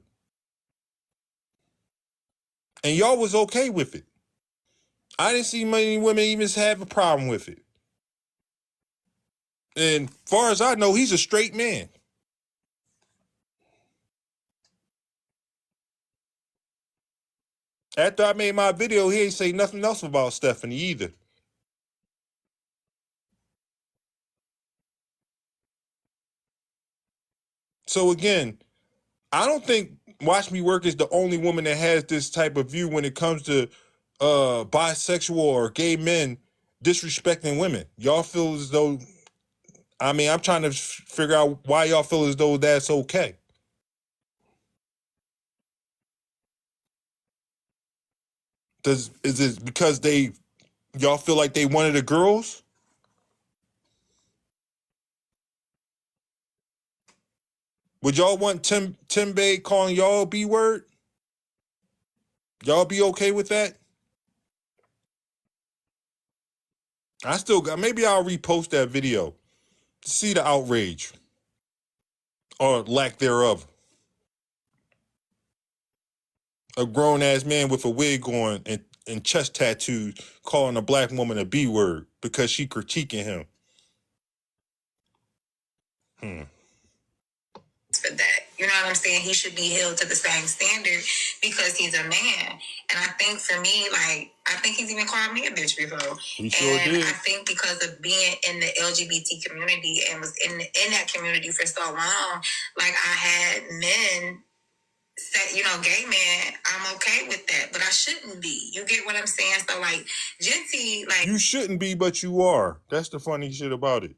Speaker 1: And y'all was okay with it. I didn't see many women even have a problem with it. And far as I know, he's a straight man. After I made my video, he ain't say nothing else about Stephanie either. So again, I don't think Watch Me Work is the only woman that has this type of view when it comes to bisexual or gay men disrespecting women. Y'all feel as though, I'm trying to figure out why y'all feel as though that's okay. Is it because y'all feel like they wanted the girls? Would y'all want Tim Bay calling y'all a B word? Y'all be okay with that? Maybe I'll repost that video to see the outrage or lack thereof. A grown ass man with a wig on and and chest tattoos calling a black woman a B word because she critiquing him.
Speaker 3: For that, you know what I'm saying? He should be held to the same standard because he's a man. And I think for me, like, I think he's even called me a bitch before.
Speaker 1: He sure
Speaker 3: and
Speaker 1: did.
Speaker 3: I think because of being in the LGBT community and was in that community for so long, like I had men say, you know, gay men, I'm okay with that, but I shouldn't be. You get what I'm saying? So like Genty, like
Speaker 1: You shouldn't be, but you are. That's the funny shit about it.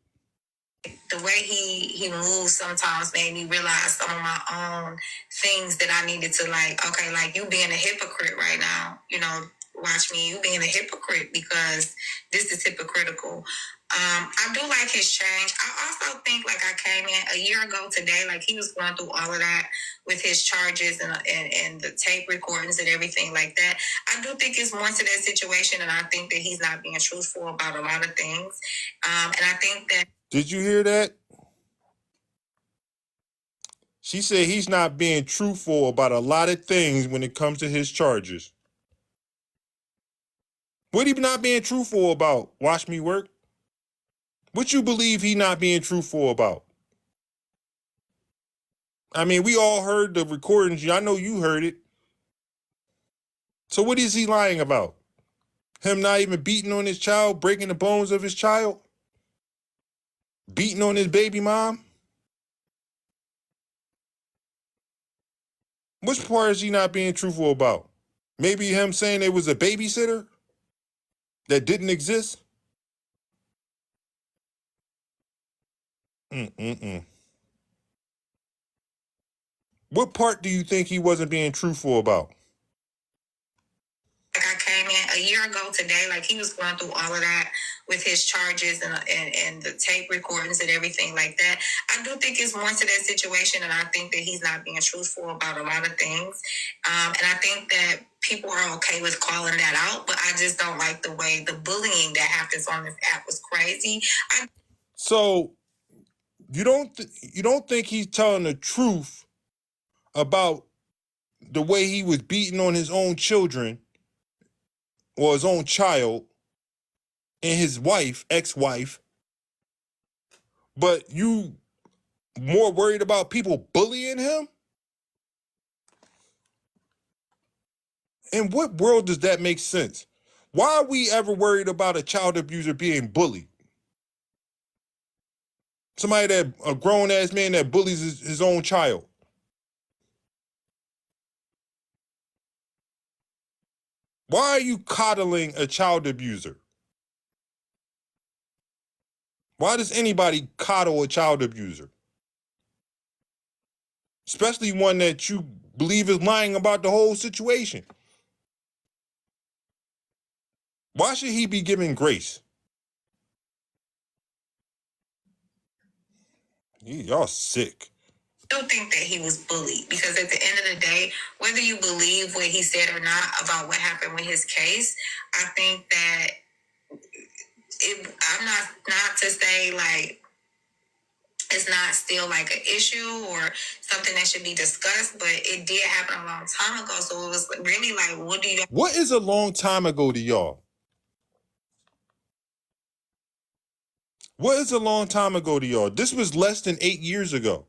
Speaker 3: the way he moves sometimes made me realize some of my own things that I needed to, like, okay, like you being a hypocrite right now, you know, watch me, you being a hypocrite because this is hypocritical. I do like his change. I also think like I came in a year ago today, like he was going through all of that with his charges and the tape recordings and everything like that. I do think it's more to that situation, and I think that he's not being truthful about a lot of things. And I think that
Speaker 1: Did you hear that? She said he's not being truthful about a lot of things when it comes to his charges. What he not being truthful about? Watch me work. What you believe he not being truthful about? I mean, we all heard the recordings. I know you heard it. So what is he lying about? Him not even beating on his child, breaking the bones of his child? Beating on his baby mom? Which part is he not being truthful about? Maybe him saying it was a babysitter that didn't exist? What part do you think he wasn't being truthful about?
Speaker 3: like I came in a year ago today, like he was going through all of that with his charges and the tape recordings and everything like that. I do think it's more to that situation, and I think that he's not being truthful about a lot of things. And I think that people are okay with calling that out, but I just don't like the way the bullying that happens on this app was crazy.
Speaker 1: So you don't think he's telling the truth about the way he was beating on his own children or his own child and his wife, ex-wife, but you more worried about people bullying him? In what world does that make sense? Why are we ever worried about a child abuser being bullied? Somebody that, a grown-ass man that bullies his own child. Why are you coddling a child abuser? Why does anybody coddle a child abuser? Especially one that you believe is lying about the whole situation. Why should he be given grace? Y'all sick.
Speaker 3: I do think that he was bullied because at the end of the day, whether you believe what he said or not about what happened with his case, I think that I'm not to say like it's not still like an issue or something that should be discussed, but it did happen a long time ago. So it was really like,
Speaker 1: What is a long time ago to y'all? What is a long time ago to y'all? This was less than 8 years ago.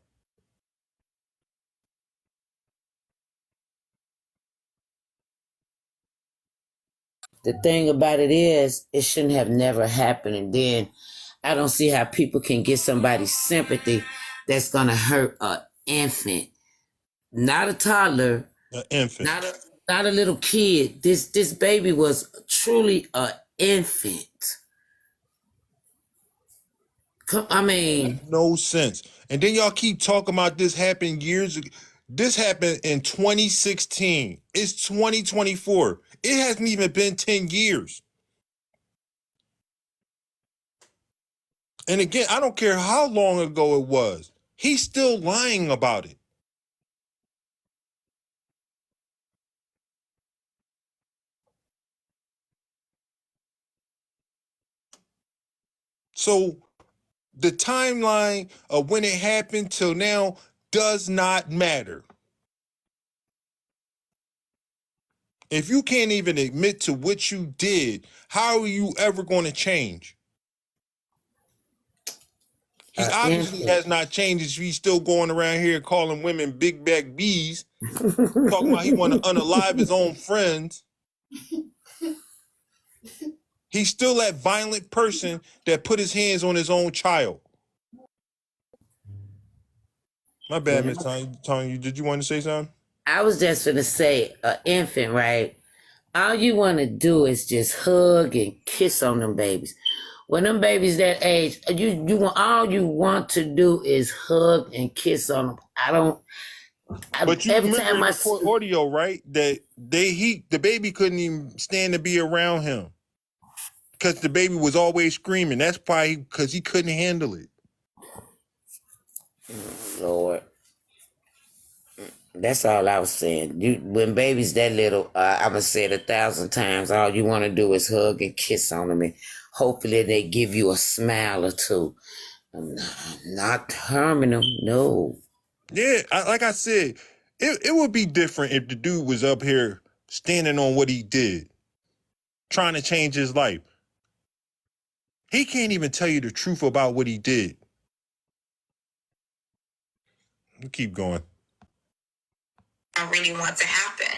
Speaker 4: The thing about it is, it shouldn't have never happened. And then I don't see how people can get somebody's sympathy that's gonna hurt an infant, not a toddler,
Speaker 1: An infant.
Speaker 4: not a little kid. This baby was truly an infant. I mean,
Speaker 1: No sense. And then y'all keep talking about this happened years ago. This happened in 2016. It's 2024. It hasn't even been 10 years. And again, I don't care how long ago it was. He's still lying about it. So the timeline of when it happened till now does not matter. If you can't even admit to what you did, how are you ever going to change? He obviously
Speaker 4: Infant.
Speaker 1: has not changed. He's still going around here calling women big back bees, talking about he want to unalive his own friends. He's still that violent person that put his hands on his own child. My bad,
Speaker 4: Yeah.
Speaker 1: Miss Tanya. Did you want to say something?
Speaker 4: I was just gonna say, an infant, right? All you want to do is just hug and kiss on them babies. When them babies that age, you want all you want to do is hug and kiss on them.
Speaker 1: But you
Speaker 4: Every
Speaker 1: remember
Speaker 4: time
Speaker 1: in
Speaker 4: I
Speaker 1: the
Speaker 4: see,
Speaker 1: court audio, right? That the baby couldn't even stand to be around him because the baby was always screaming. That's why because he couldn't handle it.
Speaker 4: Lord, that's all I was saying. When babies that little, I'm gonna say it 1,000 times. All you want to do is hug and kiss on them, and hopefully they give you a smile or two. I'm not harming them, no.
Speaker 1: Yeah, like I said, it would be different if the dude was up here standing on what he did, trying to change his life. He can't even tell you the truth about what he did. You keep going.
Speaker 3: I really want to happen.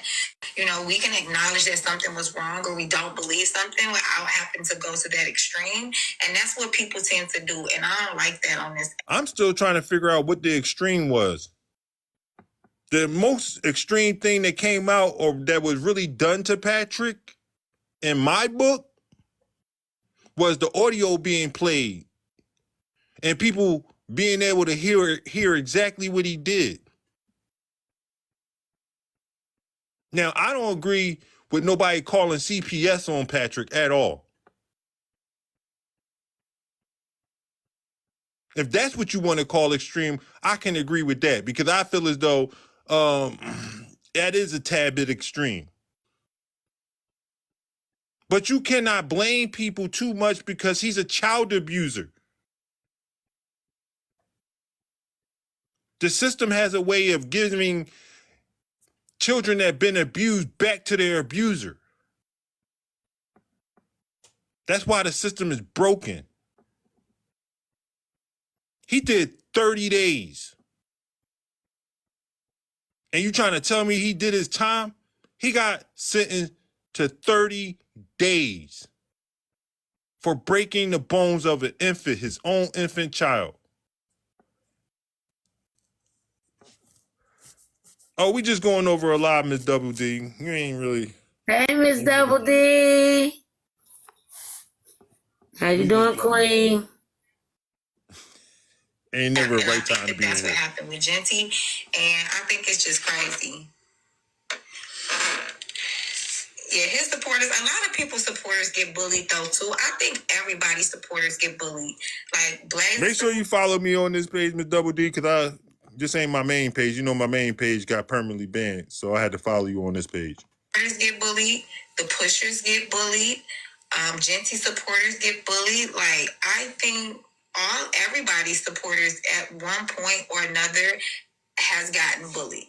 Speaker 3: You know, we can acknowledge that something was wrong or we don't believe something without having to go to that extreme. And that's what people tend to do. And I don't like that on this.
Speaker 1: I'm still trying to figure out what the extreme was. The most extreme thing that came out or that was really done to Patrick in my book was the audio being played and people being able to hear exactly what he did. Now, I don't agree with nobody calling CPS on Patrick at all. If that's what you want to call extreme, I can agree with that because I feel as though that is a tad bit extreme. But you cannot blame people too much because he's a child abuser. The system has a way of giving children that have been abused back to their abuser. That's why the system is broken. He did 30 days. And you trying to tell me he did his time? He got sentenced to 30 days for breaking the bones of an infant, his own infant child. Oh, we just going over a lot, Miss Double D. You ain't really.
Speaker 4: Hey, Miss Double D. How you doing, Queen?
Speaker 1: Ain't never a
Speaker 3: And I
Speaker 1: right
Speaker 3: think
Speaker 1: time to
Speaker 3: that
Speaker 1: be in
Speaker 3: that's what
Speaker 1: here.
Speaker 3: happened with Genty. And I think it's just crazy. Yeah, his supporters, a lot of people's supporters get bullied though too. I think everybody's supporters get bullied. Like Blaze.
Speaker 1: Make sure you follow me on this page, Miss Double D, because this ain't my main page. You know my main page got permanently banned, so I had to follow you on this page.
Speaker 3: Supporters get bullied. The pushers get bullied. Genty supporters get bullied. Like I think everybody's supporters at one point or another has gotten bullied.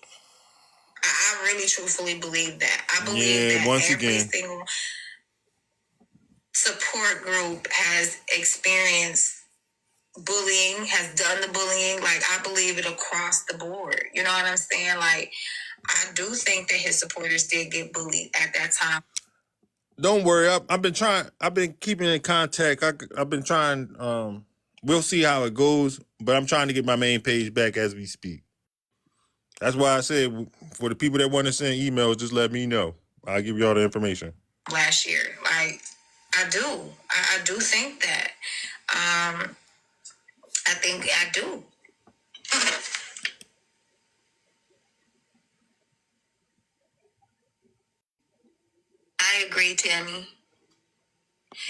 Speaker 3: I really truthfully believe that. I believe that every single support group has experienced bullying, has done the bullying. Like I believe it across the board. You know what I'm saying? Like I do think that his supporters did get bullied at that time.
Speaker 1: Don't worry. I've been trying. I've been keeping in contact. I've been trying. We'll see how it goes, but I'm trying to get my main page back as we speak. That's why I said for the people that want to send emails, just let me know. I'll give you all the information.
Speaker 3: Last year, like I do, I do think that. I think I do. I agree, Tammy.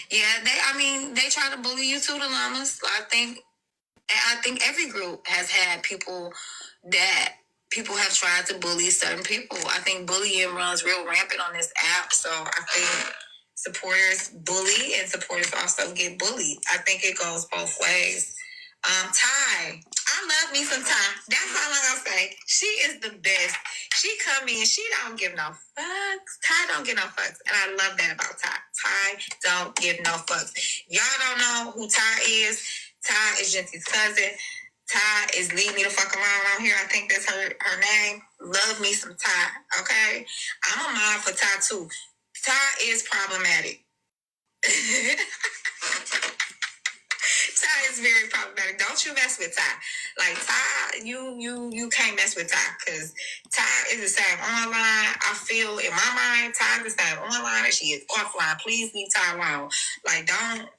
Speaker 3: Yeah, they try to bully you too, the llamas. I think every group has had people that people have tried to bully certain people. I think bullying runs real rampant on this app. So I think supporters bully and supporters also get bullied. I think it goes both ways. Ty, I love me some Ty. That's all I'm gonna say. She is the best. She come in, she don't give no fucks. Ty don't give no fucks. And I love that about Ty. Ty don't give no fucks. Y'all don't know who Ty is. Ty is Genty's cousin. Ty is leave me the fuck around on here. I think that's her name. Love me some Ty, okay? I'm a mom for Ty too. Ty is problematic. Ty is very problematic. Don't you mess with Ty. Like Ty, you can't mess with Ty because Ty is the same online. I feel in my mind, Ty is the same online and she is offline. Please leave Ty alone. Like don't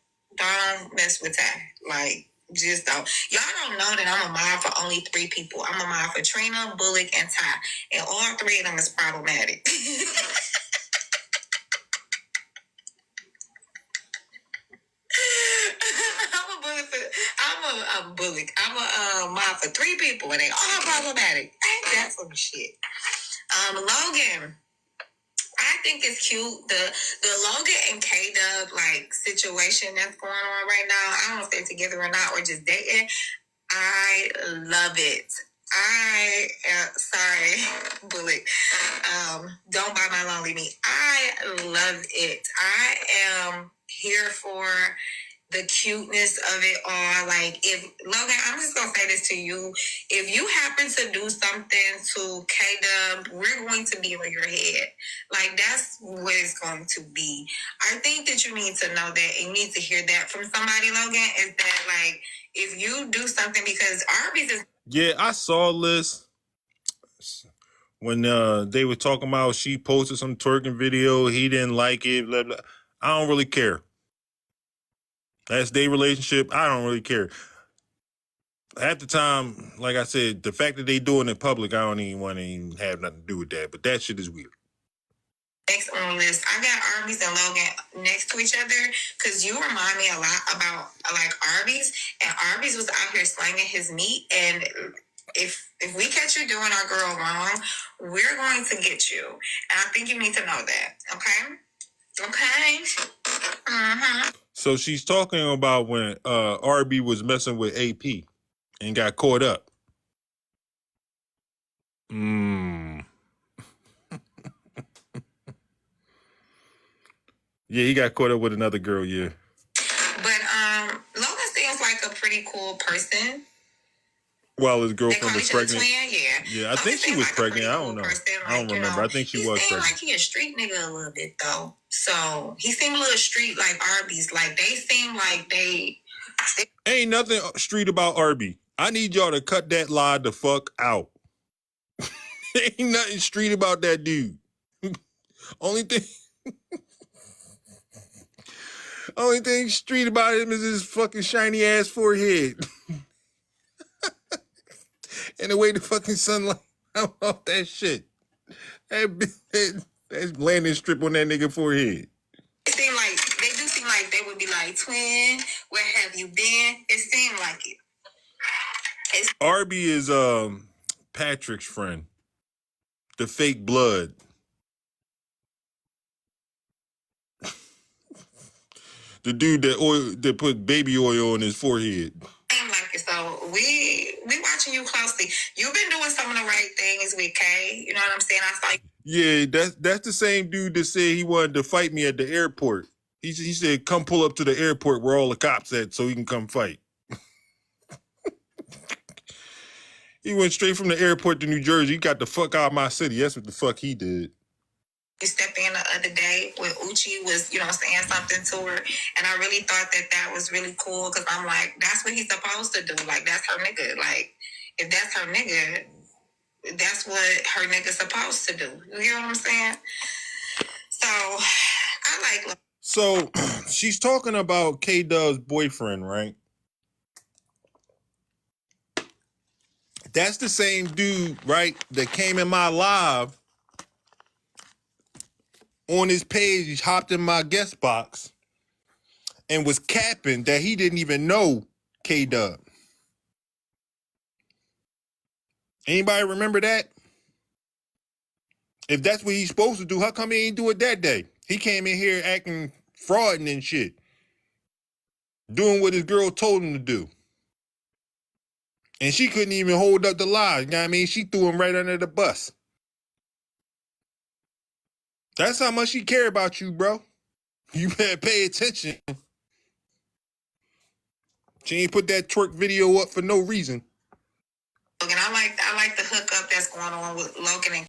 Speaker 3: mess with Ty. Like just don't. Y'all don't know that I'm a mom for only 3 people. I'm a mom for Trina, Bullock, and Ty, and all 3 of them is problematic. I'm a bully. I'm a mom for 3 people, and they all problematic. Ain't that some shit? Logan, I think it's cute. The Logan and K Dub like situation that's going on right now. I don't know if they're together or not, or just dating. I love it. Sorry, Bullock. Don't buy my lonely me. I love it. I am here for the cuteness of it all. Like, if Logan, I'm just gonna say this to you: if you happen to do something to K Dub, we're going to be on your head. Like, that's what it's going to be. I think that you need to know that, and you need to hear that from somebody, Logan. Is that like, if you do something, because Arby's is.
Speaker 1: Yeah, I saw this when they were talking about she posted some twerking video. He didn't like it. Blah, blah. I don't really care. That's their relationship. I don't really care. At the time, like I said, the fact that they do it in public, I don't even want to even have nothing to do with that. But that shit is weird.
Speaker 3: Next on the list, I got Arby's and Logan next to each other because you remind me a lot about like Arby's, and Arby's was out here slanging his meat. And if we catch you doing our girl wrong, we're going to get you. And I think you need to know that. Okay. Okay. Mm-hmm.
Speaker 1: So she's talking about when RB was messing with AP and got caught up. Yeah, he got caught up with another girl, yeah.
Speaker 3: But Logan seems like a pretty cool person.
Speaker 1: While his girlfriend was pregnant.
Speaker 3: Twin, yeah.
Speaker 1: Yeah, I think she was pregnant. I don't know. I don't remember. I think she was pregnant.
Speaker 3: He seemed like he a street nigga a little bit though. So he seemed a little street like Arby's. Like they seem like they
Speaker 1: ain't nothing street about Arby. I need y'all to cut that lie the fuck out. Ain't nothing street about that dude. Only thing street about him is his fucking shiny ass forehead. And the way the fucking sunlight off that shit. That's landing strip on that nigga forehead.
Speaker 3: They do seem like they would be like, twin, where have you been? It seemed like it.
Speaker 1: Arby is Patrick's friend. The fake blood. The dude that put baby oil on his forehead.
Speaker 3: Seemed like it. So we watching you closely. You've been doing some of the right things with Kay. You know what I'm saying? I saw.
Speaker 1: Yeah, that's the same dude that said he wanted to fight me at the airport. He said, come pull up to the airport where all the cops at so he can come fight. He went straight from the airport to New Jersey. He got the fuck out of my city. That's what the fuck he did.
Speaker 3: You stepped in the other day when Uchi was, saying something to her. And I really thought that was really cool because I'm like, that's what he's supposed to do. Like, that's her nigga. Like, if that's her nigga, that's what her nigga's supposed to do. You hear what I'm saying? So, I like...
Speaker 1: So, she's talking about K-Dub's boyfriend, right? That's the same dude, right, that came in my live on his page. He hopped in my guest box and was capping that he didn't even know K-Dub. Anybody remember that? If that's what he's supposed to do, how come he ain't do it that day? He came in here acting frauding and shit. Doing what his girl told him to do. And she couldn't even hold up the lie. You know what I mean? She threw him right under the bus. That's how much she care about you, bro. You better pay attention. She ain't put that twerk video up for no reason.
Speaker 3: And I like the hookup that's going on with Logan and